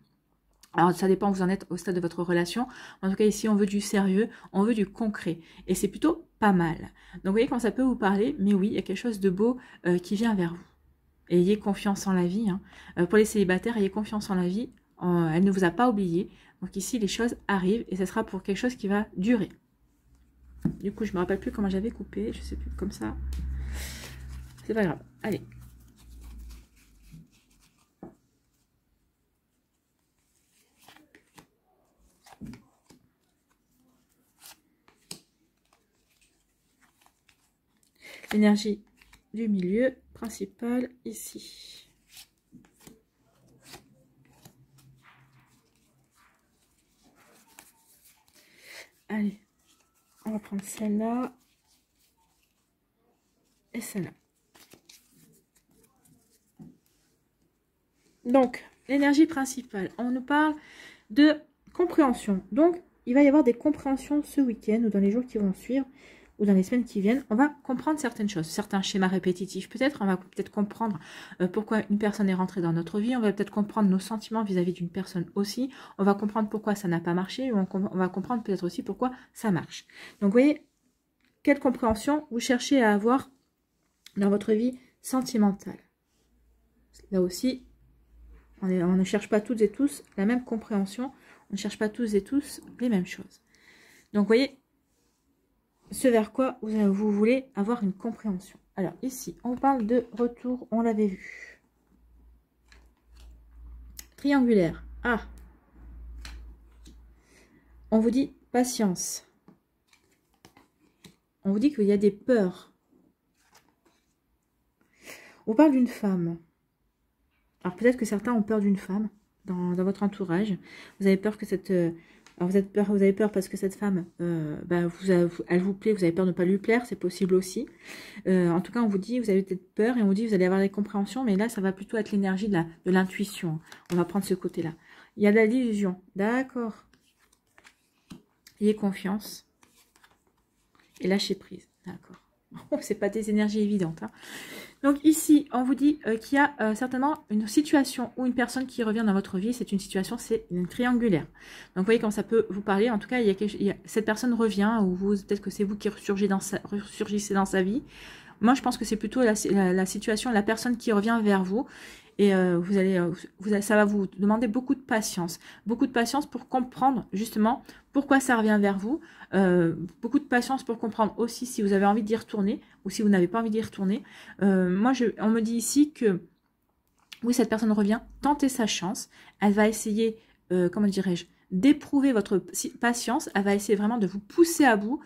Alors, ça dépend où vous en êtes au stade de votre relation. En tout cas, ici, on veut du sérieux, on veut du concret. Et c'est plutôt pas mal. Donc, vous voyez quand ça peut vous parler. Mais oui, il y a quelque chose de beau qui vient vers vous. Ayez confiance en la vie. Hein. Pour les célibataires, ayez confiance en la vie. Elle ne vous a pas oublié. Donc ici, les choses arrivent et ce sera pour quelque chose qui va durer. Du coup, je ne me rappelle plus comment j'avais coupé. Je ne sais plus, comme ça. C'est pas grave. Allez. L'énergie du milieu principal ici. Allez, on va prendre celle-là et celle-là. Donc, l'énergie principale, on nous parle de compréhension. Donc, il va y avoir des compréhensions ce week-end ou dans les jours qui vont suivre ou dans les semaines qui viennent. On va comprendre certaines choses, certains schémas répétitifs peut-être. On va peut-être comprendre pourquoi une personne est rentrée dans notre vie. On va peut-être comprendre nos sentiments vis-à-vis d'une personne aussi. On va comprendre pourquoi ça n'a pas marché. On va comprendre peut-être aussi pourquoi ça marche. Donc, vous voyez, quelle compréhension vous cherchez à avoir dans votre vie sentimentale. Là aussi, on ne cherche pas toutes et tous la même compréhension. On ne cherche pas tous et tous les mêmes choses. Donc, vous voyez, ce vers quoi vous voulez avoir une compréhension. Alors, ici, on parle de retour, on l'avait vu. Triangulaire. Ah. On vous dit patience. On vous dit qu'il y a des peurs. On parle d'une femme. Alors, peut-être que certains ont peur d'une femme dans votre entourage. Vous avez peur que cette Alors vous avez peur parce que cette femme, elle vous plaît, vous avez peur de ne pas lui plaire, c'est possible aussi. En tout cas, on vous dit, vous avez peut-être peur et on vous dit, vous allez avoir des compréhensions, mais là, ça va plutôt être l'énergie de l'intuition. On va prendre ce côté-là. Il y a de l'illusion, d'accord. Ayez confiance et lâchez prise, d'accord. C'est pas des énergies évidentes, hein. Donc ici, on vous dit qu'il y a certainement une situation ou une personne qui revient dans votre vie. C'est une situation, c'est une triangulaire. Donc vous voyez comment ça peut vous parler. En tout cas, cette personne revient, ou peut-être que c'est vous qui ressurgissez dans sa vie. Moi, je pense que c'est plutôt la situation, la personne qui revient vers vous. Et ça va vous demander beaucoup de patience pour comprendre justement pourquoi ça revient vers vous. Beaucoup de patience pour comprendre aussi si vous avez envie d'y retourner ou si vous n'avez pas envie d'y retourner. Moi, on me dit ici que oui, cette personne revient, tentez sa chance. Elle va essayer, comment dirais-je, d'éprouver votre patience. Elle va essayer vraiment de vous pousser à bout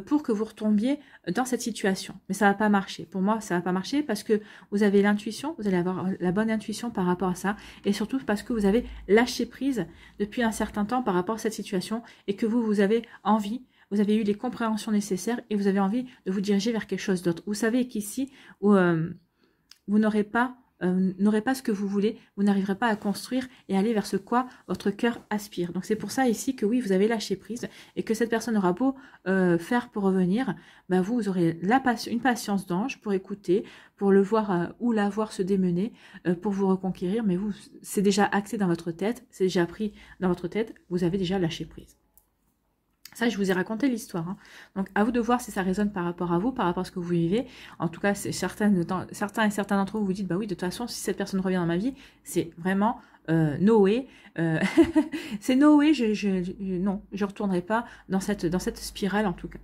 pour que vous retombiez dans cette situation. Mais ça va pas marcher. Pour moi, ça va pas marcher parce que vous avez l'intuition, vous allez avoir la bonne intuition par rapport à ça. Et surtout parce que vous avez lâché prise depuis un certain temps par rapport à cette situation et que vous avez envie, vous avez eu les compréhensions nécessaires et vous avez envie de vous diriger vers quelque chose d'autre. Vous savez qu'ici, vous n'aurez pas ce que vous voulez, vous n'arriverez pas à construire et aller vers ce quoi votre cœur aspire. Donc c'est pour ça ici que oui, vous avez lâché prise et que cette personne aura beau faire pour revenir, vous aurez une patience d'ange pour écouter, pour le voir ou la voir se démener, pour vous reconquérir, mais vous, c'est déjà axé dans votre tête, c'est déjà pris dans votre tête, vous avez déjà lâché prise. Ça, je vous ai raconté l'histoire, hein. Donc, à vous de voir si ça résonne par rapport à vous, par rapport à ce que vous vivez. En tout cas, certains d'entre vous vous dites, bah oui, de toute façon, si cette personne revient dans ma vie, c'est vraiment Noé. C'est Noé, non, je ne retournerai pas dans cette spirale, en tout cas.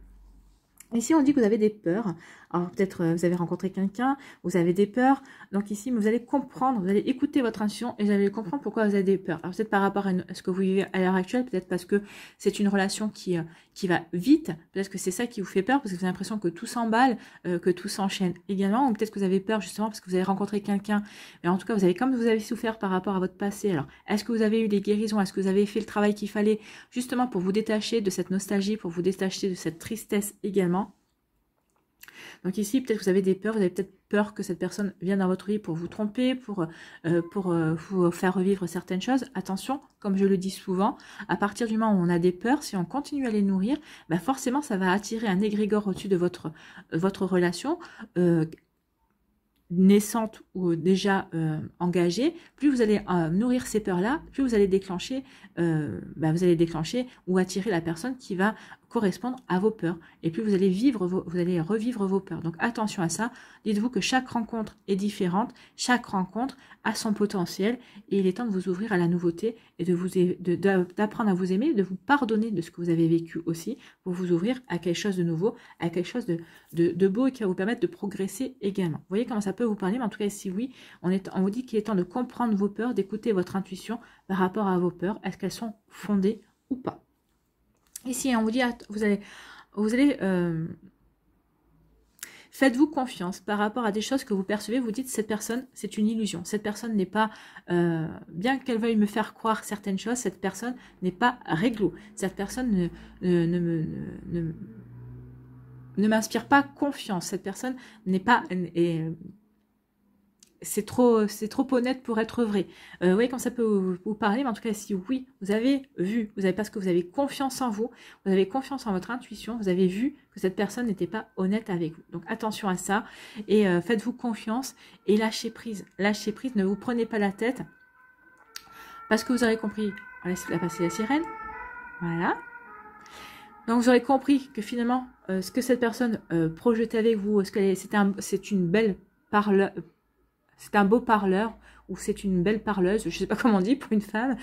Ici, on dit que vous avez des peurs. Alors, peut-être vous avez rencontré quelqu'un, vous avez des peurs. Donc ici, vous allez comprendre, vous allez écouter votre intuition et vous allez comprendre pourquoi vous avez des peurs. Alors, peut-être par rapport à ce que vous vivez à l'heure actuelle, peut-être parce que c'est une relation qui va vite. Peut-être que c'est ça qui vous fait peur, parce que vous avez l'impression que tout s'emballe, que tout s'enchaîne également. Ou peut-être que vous avez peur justement parce que vous avez rencontré quelqu'un. Mais en tout cas, comme vous avez souffert par rapport à votre passé. Alors, est-ce que vous avez eu des guérisons? Est-ce que vous avez fait le travail qu'il fallait justement pour vous détacher de cette nostalgie, pour vous détacher de cette tristesse également? Donc ici, peut-être que vous avez des peurs, vous avez peut-être peur que cette personne vienne dans votre vie pour vous tromper, pour vous faire revivre certaines choses. Attention, comme je le dis souvent, à partir du moment où on a des peurs, si on continue à les nourrir, forcément ça va attirer un égrégore au-dessus de votre relation, naissante ou déjà engagée. Plus vous allez nourrir ces peurs-là, plus vous allez déclencher ou attirer la personne qui va correspondre à vos peurs. Et plus vous allez revivre vos peurs. Donc attention à ça. Dites-vous que chaque rencontre est différente, chaque rencontre a son potentiel et il est temps de vous ouvrir à la nouveauté et d'apprendre à vous aimer, de vous pardonner de ce que vous avez vécu aussi, pour vous ouvrir à quelque chose de nouveau, à quelque chose de beau et qui va vous permettre de progresser également. Vous voyez comment ça peut vous parler, mais en tout cas, si oui, on vous dit qu'il est temps de comprendre vos peurs, d'écouter votre intuition par rapport à vos peurs. Est-ce qu'elles sont fondées ou pas? Ici, on vous dit, vous allez faites-vous confiance par rapport à des choses que vous percevez. Vous dites, cette personne, c'est une illusion. Cette personne n'est pas, bien qu'elle veuille me faire croire certaines choses, cette personne n'est pas réglo. Cette personne ne m'inspire pas confiance. Cette personne n'est pas... c'est trop honnête pour être vrai. Vous voyez quand ça peut vous parler, mais en tout cas, si oui, vous avez vu, parce que vous avez confiance en vous, vous avez confiance en votre intuition, vous avez vu que cette personne n'était pas honnête avec vous. Donc attention à ça et faites-vous confiance et lâchez prise. Lâchez prise, ne vous prenez pas la tête parce que vous aurez compris. On laisse passer la sirène. Voilà. Donc vous aurez compris que finalement, ce que cette personne projetait avec vous, c'est une belle parle. C'est un beau parleur ou c'est une belle parleuse, je ne sais pas comment on dit pour une femme.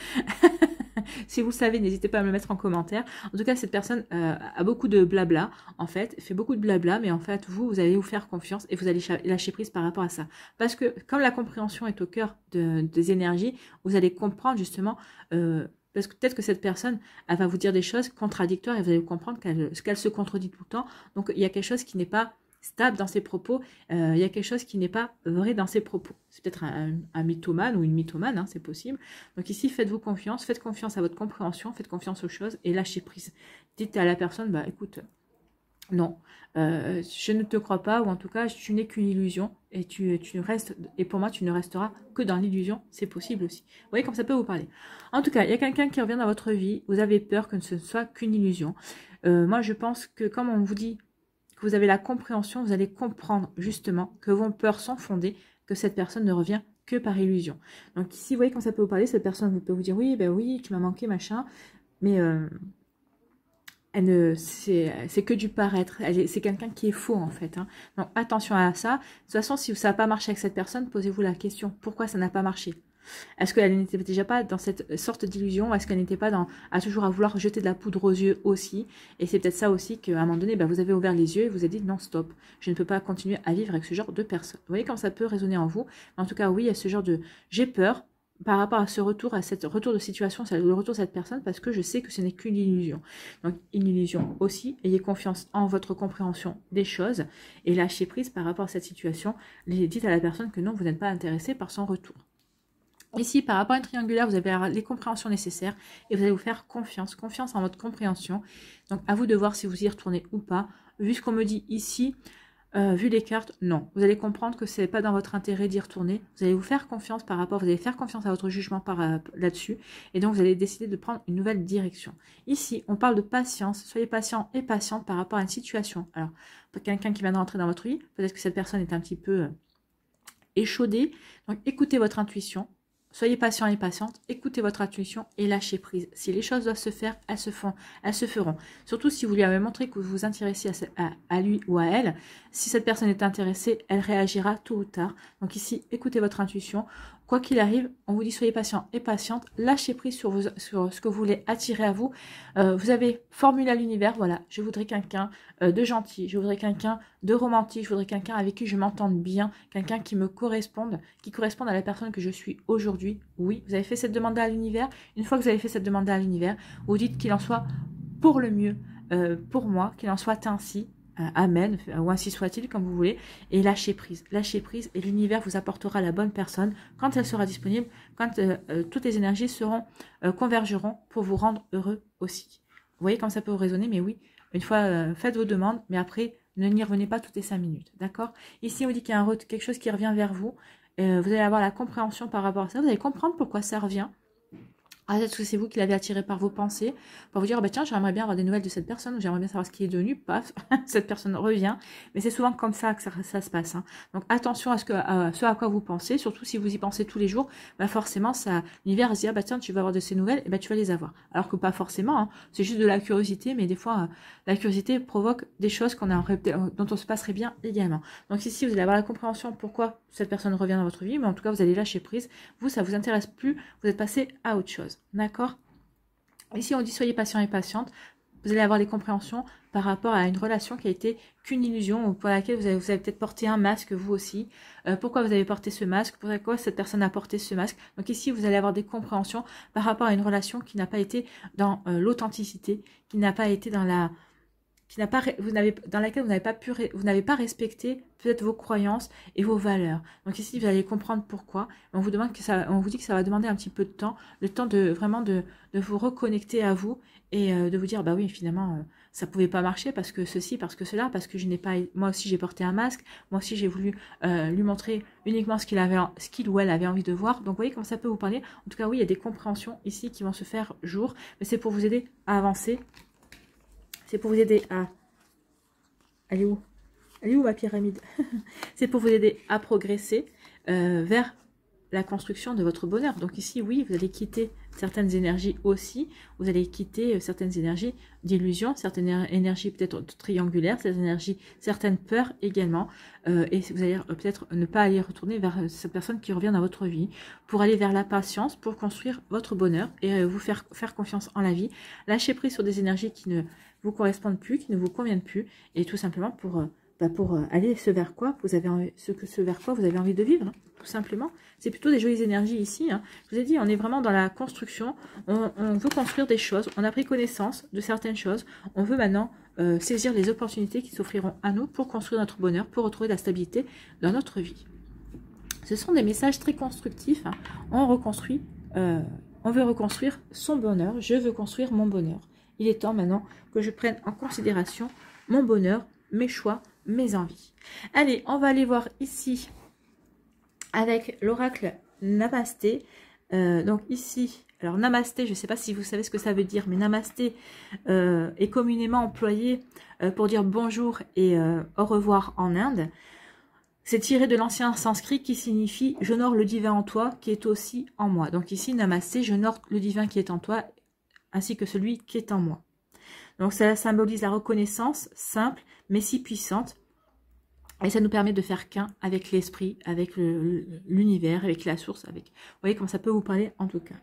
Si vous le savez, n'hésitez pas à me le mettre en commentaire. En tout cas, cette personne a beaucoup de blabla, en fait, fait beaucoup de blabla, mais en fait, vous allez vous faire confiance et vous allez lâcher prise par rapport à ça. Parce que comme la compréhension est au cœur des énergies, vous allez comprendre justement... parce que peut-être que cette personne, elle va vous dire des choses contradictoires et vous allez comprendre qu'elle se contredit tout le temps. Donc, il y a quelque chose qui n'est pas stable dans ses propos. Il y a quelque chose qui n'est pas vrai dans ses propos. C'est peut-être un mythomane ou une mythomane, hein, c'est possible. Donc ici, faites-vous confiance, faites confiance à votre compréhension, faites confiance aux choses et lâchez prise. Dites à la personne, bah écoute, non, je ne te crois pas, ou en tout cas, tu n'es qu'une illusion, et tu restes, et pour moi, tu ne resteras que dans l'illusion, c'est possible aussi. Vous voyez comme ça peut vous parler. En tout cas, il y a quelqu'un qui revient dans votre vie, vous avez peur que ce ne soit qu'une illusion. Moi, je pense que comme on vous dit que vous avez la compréhension, vous allez comprendre justement que vos peurs sont fondées, que cette personne ne revient que par illusion. Donc ici, vous voyez comme ça peut vous parler, cette personne peut vous dire, oui, ben oui, tu m'as manqué, machin, mais... c'est que du paraître, c'est quelqu'un qui est faux en fait. Hein. Donc attention à ça. De toute façon, si ça n'a pas marché avec cette personne, posez-vous la question, pourquoi ça n'a pas marché? Est-ce qu'elle n'était déjà pas dans cette sorte d'illusion? Est-ce qu'elle n'était pas à toujours à vouloir jeter de la poudre aux yeux aussi? Et c'est peut-être ça aussi qu'à un moment donné, vous avez ouvert les yeux et vous avez dit non, stop, je ne peux pas continuer à vivre avec ce genre de personne. Vous voyez comme ça peut résonner en vous. En tout cas, oui, il y a ce genre de j'ai peur par rapport à ce retour, à cette retour de situation, le retour de cette personne, parce que je sais que ce n'est qu'une illusion. Donc, une illusion aussi, ayez confiance en votre compréhension des choses et lâchez prise par rapport à cette situation. Dites à la personne que non, vous n'êtes pas intéressé par son retour. Ici, par rapport à une triangulaire, vous avez les compréhensions nécessaires et vous allez vous faire confiance en votre compréhension. Donc, à vous de voir si vous y retournez ou pas. Vu ce qu'on me dit ici, vu les cartes, non. Vous allez comprendre que ce n'est pas dans votre intérêt d'y retourner. Vous allez vous faire confiance par rapport, vous allez faire confiance à votre jugement là-dessus. Et donc, vous allez décider de prendre une nouvelle direction. Ici, on parle de patience. Soyez patient et patiente par rapport à une situation. Alors, pour quelqu'un qui vient de rentrer dans votre vie, peut-être que cette personne est un petit peu échaudée. Donc, écoutez votre intuition. Soyez patient et patiente, écoutez votre intuition et lâchez prise. Si les choses doivent se faire, elles se feront. Surtout si vous lui avez montré que vous vous intéressez à lui ou à elle. Si cette personne est intéressée, elle réagira tôt ou tard. Donc ici, écoutez votre intuition. Quoi qu'il arrive, on vous dit soyez patient et patiente, lâchez prise sur ce que vous voulez attirer à vous. Vous avez formulé à l'univers, voilà, je voudrais quelqu'un de gentil, je voudrais quelqu'un de romantique, je voudrais quelqu'un avec qui je m'entende bien, quelqu'un qui me corresponde, qui corresponde à la personne que je suis aujourd'hui. Oui, vous avez fait cette demande à l'univers. Une fois que vous avez fait cette demande à l'univers, vous dites qu'il en soit pour le mieux, pour moi, qu'il en soit ainsi. Amen, ou ainsi soit-il, comme vous voulez, et lâchez prise, et l'univers vous apportera la bonne personne quand elle sera disponible, quand toutes les énergies convergeront pour vous rendre heureux aussi. Vous voyez comme ça peut vous résonner, mais oui, une fois, faites vos demandes, mais après, ne n'y revenez pas toutes les 5 minutes, d'accord? Ici, on dit qu'il y a quelque chose qui revient vers vous, vous allez avoir la compréhension par rapport à ça, vous allez comprendre pourquoi ça revient. Ah, peut-être que c'est vous qui l'avez attiré par vos pensées, pour vous dire, bah, tiens, j'aimerais bien avoir des nouvelles de cette personne, ou j'aimerais bien savoir ce qui est devenu, paf, cette personne revient. Mais c'est souvent comme ça que ça se passe. Hein. Donc attention à ce à quoi vous pensez, surtout si vous y pensez tous les jours, bah forcément, l'univers se dit, ah, bah tiens, tu vas avoir de ces nouvelles, et bah tu vas les avoir. Alors que pas forcément, hein. C'est juste de la curiosité, mais des fois, la curiosité provoque des choses dont on se passerait bien également. Donc ici, vous allez avoir la compréhension pourquoi cette personne revient dans votre vie, mais en tout cas, vous allez lâcher prise. Vous, ça vous intéresse plus, vous êtes passé à autre chose. D'accord? Ici, on dit soyez patient et patiente. Vous allez avoir des compréhensions par rapport à une relation qui a été qu'une illusion ou pour laquelle vous avez peut-être porté un masque vous aussi. Pourquoi vous avez porté ce masque? Pourquoi cette personne a porté ce masque? Donc ici, vous allez avoir des compréhensions par rapport à une relation qui n'a pas été dans l'authenticité, qui n'a pas été dans dans laquelle vous n'avez pas respecté peut-être vos croyances et vos valeurs. Donc ici, vous allez comprendre pourquoi. On vous dit que ça va demander un petit peu de temps, le temps de vraiment de vous reconnecter à vous et de vous dire, bah oui, finalement, ça pouvait pas marcher parce que ceci, parce que cela, parce que moi aussi j'ai porté un masque, moi aussi j'ai voulu lui montrer uniquement ce qu'il ou elle avait envie de voir. Donc vous voyez comment ça peut vous parler. En tout cas, oui, il y a des compréhensions ici qui vont se faire jour, mais c'est pour vous aider à avancer. C'est pour vous aider à... Elle est où? Elle est où ma pyramide? C'est pour vous aider à progresser vers la construction de votre bonheur. Donc ici, oui, vous allez quitter certaines énergies aussi. Vous allez quitter certaines énergies d'illusion, certaines énergies peut-être triangulaires, certaines peurs également. Et vous allez peut-être ne pas aller retourner vers cette personne qui revient dans votre vie pour aller vers la patience, pour construire votre bonheur et vous faire confiance en la vie. Lâcher prise sur des énergies qui ne vous correspondent plus, qui ne vous conviennent plus, et tout simplement pour aller vers quoi vous avez envie de vivre, hein, tout simplement. C'est plutôt des jolies énergies ici. Hein. Je vous ai dit, on est vraiment dans la construction. On veut construire des choses. On a pris connaissance de certaines choses. On veut maintenant saisir les opportunités qui s'offriront à nous pour construire notre bonheur, pour retrouver la stabilité dans notre vie. Ce sont des messages très constructifs. Hein. On reconstruit, on veut reconstruire son bonheur. Je veux construire mon bonheur. Il est temps maintenant que je prenne en considération mon bonheur, mes choix, mes envies. Allez, on va aller voir ici avec l'oracle Namasté. Donc ici, alors Namasté, je ne sais pas si vous savez ce que ça veut dire, mais Namasté est communément employé pour dire bonjour et au revoir en Inde. C'est tiré de l'ancien sanskrit qui signifie « j'honore le divin en toi qui est aussi en moi ». Donc ici, Namasté, j'honore le divin qui est en toi ainsi que celui qui est en moi. Donc ça symbolise la reconnaissance simple mais si puissante. Et ça nous permet de faire qu'un avec l'esprit, avec l'univers, avec la source. Vous voyez comment ça peut vous parler en tout cas.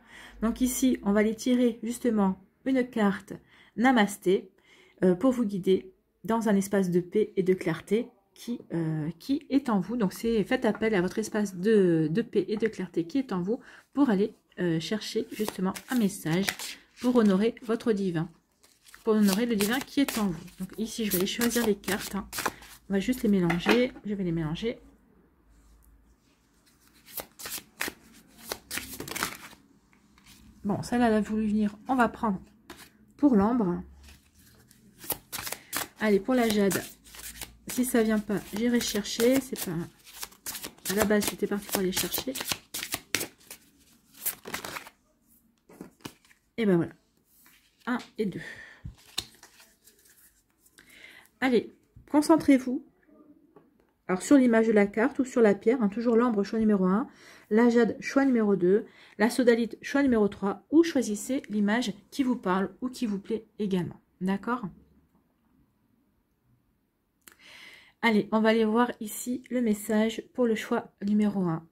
Donc ici, on va aller tirer justement une carte Namasté pour vous guider dans un espace de paix et de clarté qui est en vous. Donc faites appel à votre espace de paix et de clarté qui est en vous pour aller chercher justement un message pour honorer votre divin. Pour honorer le divin qui est en vous. Donc ici, je vais aller choisir les cartes. Hein. On va juste les mélanger. Je vais les mélanger. Bon, celle-là, elle a voulu venir. On va prendre pour l'ambre. Allez, pour la jade. Si ça vient pas, j'irai chercher. C'est pas... À la base, j'étais partie pour aller chercher. Et ben voilà. 1 et 2. Allez, concentrez-vous alors sur l'image de la carte ou sur la pierre, hein, toujours l'ambre, choix numéro 1, la jade, choix numéro 2, la sodalite, choix numéro 3, ou choisissez l'image qui vous parle ou qui vous plaît également. D'accord? Allez, on va aller voir ici le message pour le choix numéro 1.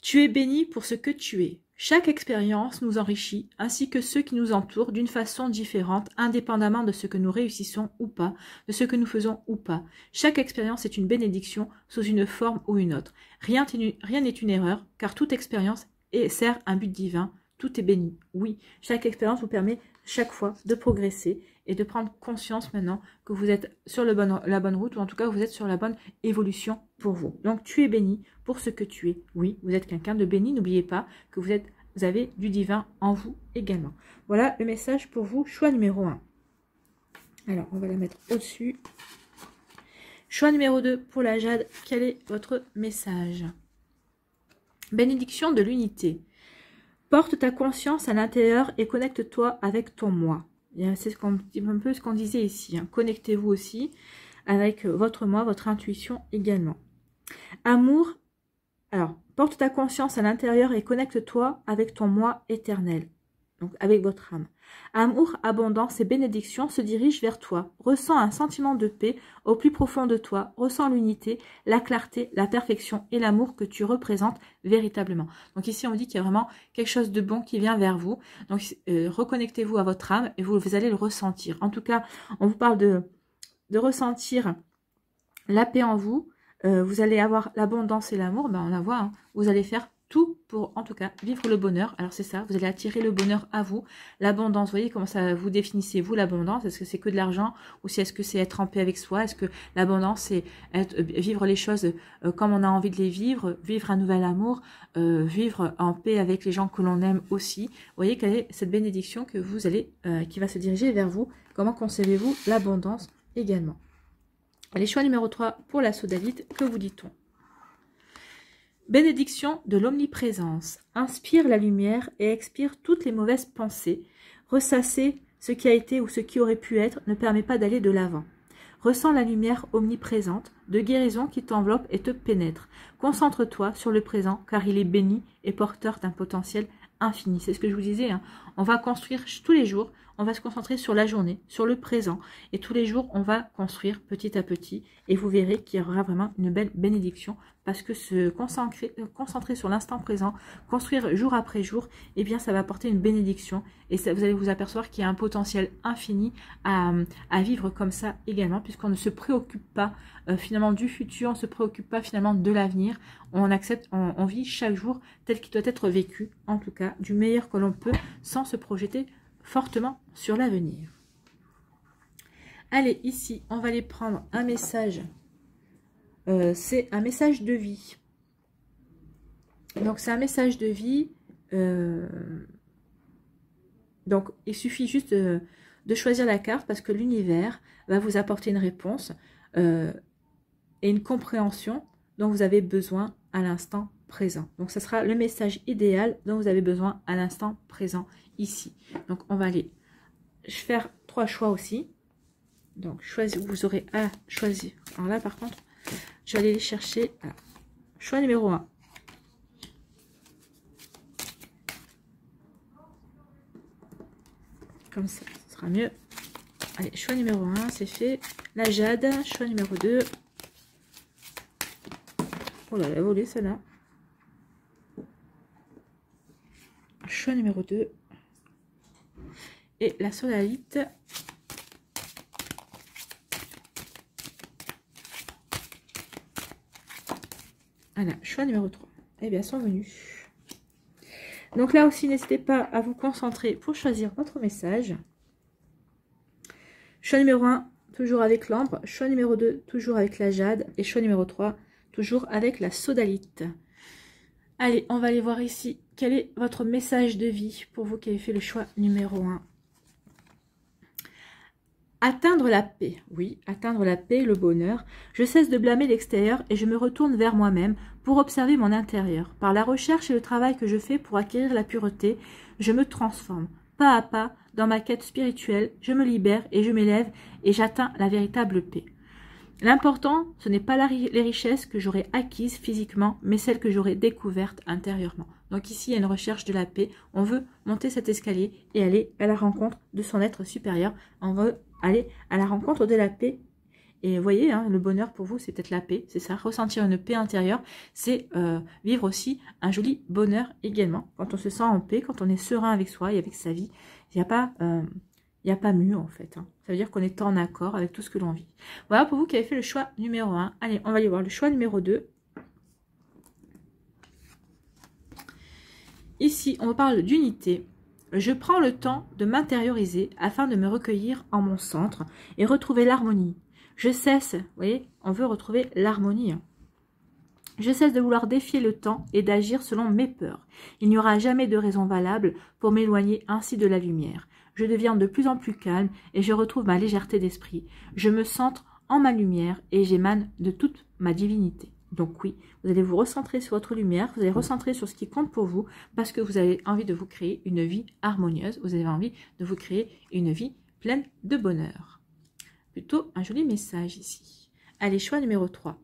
Tu es béni pour ce que tu es. Chaque expérience nous enrichit, ainsi que ceux qui nous entourent d'une façon différente, indépendamment de ce que nous réussissons ou pas, de ce que nous faisons ou pas. Chaque expérience est une bénédiction sous une forme ou une autre. Rien n'est une erreur, car toute expérience sert un but divin. Tout est béni. Oui, chaque expérience vous permet chaque fois de progresser et de prendre conscience maintenant que vous êtes sur la bonne route, ou en tout cas vous êtes sur la bonne évolution pour vous. Donc tu es béni pour ce que tu es. Oui, vous êtes quelqu'un de béni. N'oubliez pas que vous avez du divin en vous également. Voilà le message pour vous, choix numéro 1. Alors, on va la mettre au-dessus. Choix numéro 2 pour la jade. Quel est votre message? Bénédiction de l'unité. Porte ta conscience à l'intérieur et connecte-toi avec ton moi. C'est un peu ce qu'on disait ici. Hein. Connectez-vous aussi avec votre moi, votre intuition également. Amour. Alors, porte ta conscience à l'intérieur et connecte-toi avec ton moi éternel. Donc, avec votre âme. Amour, abondance et bénédiction se dirigent vers toi. Ressens un sentiment de paix au plus profond de toi. Ressens l'unité, la clarté, la perfection et l'amour que tu représentes véritablement. Donc ici, on dit qu'il y a vraiment quelque chose de bon qui vient vers vous. Donc, reconnectez-vous à votre âme et vous allez le ressentir. En tout cas, on vous parle de ressentir la paix en vous. Vous allez avoir l'abondance et l'amour. Ben, on la voit. Hein. Vous allez faire tout pour, en tout cas, vivre le bonheur. Alors, c'est ça, vous allez attirer le bonheur à vous. L'abondance, vous voyez comment ça vous définissez, vous, l'abondance? Est-ce que c'est que de l'argent? Ou est-ce que c'est être en paix avec soi? Est-ce que l'abondance, c'est vivre les choses comme on a envie de les vivre, vivre un nouvel amour, vivre en paix avec les gens que l'on aime aussi? Vous voyez quelle est cette bénédiction que vous allez, qui va se diriger vers vous? Comment concevez-vous l'abondance également? Allez, choix numéro 3 pour la sodalite, que vous dit-on? Bénédiction de l'omniprésence. Inspire la lumière et expire toutes les mauvaises pensées. Ressasser ce qui a été ou ce qui aurait pu être ne permet pas d'aller de l'avant. Ressens la lumière omniprésente de guérison qui t'enveloppe et te pénètre. Concentre-toi sur le présent car il est béni et porteur d'un potentiel infini. C'est ce que je vous disais. Hein. On va construire tous les jours. On va se concentrer sur la journée, sur le présent. Et tous les jours, on va construire petit à petit. Et vous verrez qu'il y aura vraiment une belle bénédiction. Parce que se concentrer sur l'instant présent, construire jour après jour, eh bien, ça va apporter une bénédiction. Et ça, vous allez vous apercevoir qu'il y a un potentiel infini à vivre comme ça également. Puisqu'on ne se préoccupe pas finalement du futur, on ne se préoccupe pas finalement de l'avenir. On vit chaque jour tel qu'il doit être vécu. En tout cas, du meilleur que l'on peut, sans se projeter fortement sur l'avenir. Allez, ici, on va aller prendre un message. C'est un message de vie. Donc, c'est un message de vie. Donc, il suffit juste de choisir la carte parce que l'univers va vous apporter une réponse et une compréhension dont vous avez besoin à l'instant présent. Donc, ce sera le message idéal dont vous avez besoin à l'instant présent ici. Donc, on va aller faire 3 choix aussi. Donc, vous aurez à choisir. Alors là, par contre, je vais aller les chercher. Alors, choix numéro 1. Comme ça, ce sera mieux. Allez, choix numéro 1, c'est fait. La jade, choix numéro 2. Oh là, elle a volé celle-là. Choix numéro 2. Et la sodalite. Voilà, choix numéro 3. Eh bien, sont venus. Donc là aussi, n'hésitez pas à vous concentrer pour choisir votre message. Choix numéro 1, toujours avec l'ambre. Choix numéro 2, toujours avec la jade. Et choix numéro 3, toujours avec la sodalite. Allez, on va aller voir ici quel est votre message de vie pour vous qui avez fait le choix numéro 1. Atteindre la paix, oui, atteindre la paix, le bonheur. Je cesse de blâmer l'extérieur et je me retourne vers moi-même pour observer mon intérieur. Par la recherche et le travail que je fais pour acquérir la pureté, je me transforme. Pas à pas, dans ma quête spirituelle, je me libère et je m'élève et j'atteins la véritable paix. L'important, ce n'est pas les richesses que j'aurai acquises physiquement, mais celles que j'aurai découvertes intérieurement. Donc ici, il y a une recherche de la paix. On veut monter cet escalier et aller à la rencontre de son être supérieur. On veut aller à la rencontre de la paix. Et vous voyez, hein, le bonheur pour vous, c'est peut-être la paix. C'est ça, ressentir une paix intérieure. C'est vivre aussi un joli bonheur également. Quand on se sent en paix, quand on est serein avec soi et avec sa vie, il n'y a pas... il n'y a pas mieux en fait. Hein. Ça veut dire qu'on est en accord avec tout ce que l'on vit. Voilà pour vous qui avez fait le choix numéro 1. Allez, on va aller voir le choix numéro 2. Ici, on parle d'unité. Je prends le temps de m'intérioriser afin de me recueillir en mon centre et retrouver l'harmonie. Je cesse, vous voyez, on veut retrouver l'harmonie. Hein. Je cesse de vouloir défier le temps et d'agir selon mes peurs. Il n'y aura jamais de raison valable pour m'éloigner ainsi de la lumière. Je deviens de plus en plus calme et je retrouve ma légèreté d'esprit. Je me centre en ma lumière et j'émane de toute ma divinité. Donc oui, vous allez vous recentrer sur votre lumière, vous allez recentrer sur ce qui compte pour vous parce que vous avez envie de vous créer une vie harmonieuse, vous avez envie de vous créer une vie pleine de bonheur. Plutôt un joli message ici. Allez, choix numéro 3.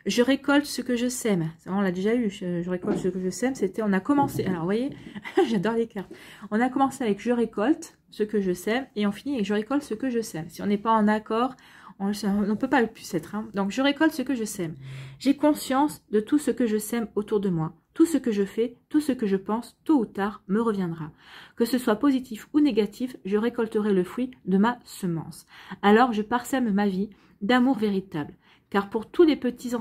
Je récolte ce que je sème. On l'a déjà eu, je récolte ce que je sème. C'était, on a commencé, alors vous voyez, j'adore les cartes. On a commencé avec je récolte ce que je sème et on finit avec je récolte ce que je sème. Si on n'est pas en accord, on ne peut pas le plus être. Hein. Donc je récolte ce que je sème. J'ai conscience de tout ce que je sème autour de moi. Tout ce que je fais, tout ce que je pense, tôt ou tard, me reviendra. Que ce soit positif ou négatif, je récolterai le fruit de ma semence. Alors je parsème ma vie d'amour véritable. Car pour tous les petits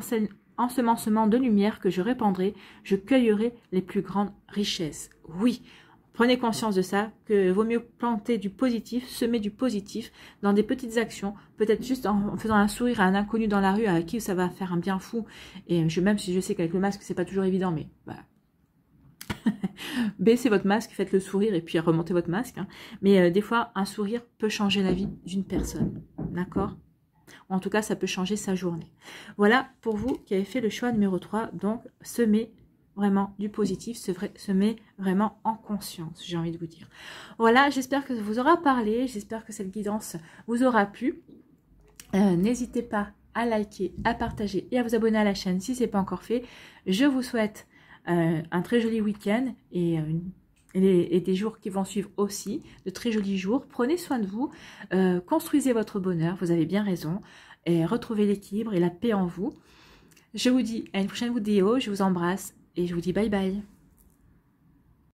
ensemencements de lumière que je répandrai, je cueillerai les plus grandes richesses. Oui, prenez conscience de ça, que vaut mieux planter du positif, semer du positif dans des petites actions, peut-être juste en faisant un sourire à un inconnu dans la rue à qui ça va faire un bien fou. Et même si je sais qu'avec le masque, c'est pas toujours évident, mais voilà. Baissez votre masque, faites le sourire et puis remontez votre masque. Hein. Mais des fois, un sourire peut changer la vie d'une personne. D'accord ? En tout cas, ça peut changer sa journée. Voilà pour vous qui avez fait le choix numéro 3. Donc, semez vraiment du positif, semez vraiment en conscience, j'ai envie de vous dire. Voilà, j'espère que ça vous aura parlé. J'espère que cette guidance vous aura plu. N'hésitez pas à liker, à partager et à vous abonner à la chaîne si ce n'est pas encore fait. Je vous souhaite un très joli week-end et des jours qui vont suivre aussi, de très jolis jours. Prenez soin de vous, construisez votre bonheur, vous avez bien raison, et retrouvez l'équilibre et la paix en vous. Je vous dis à une prochaine vidéo, je vous embrasse et je vous dis bye bye.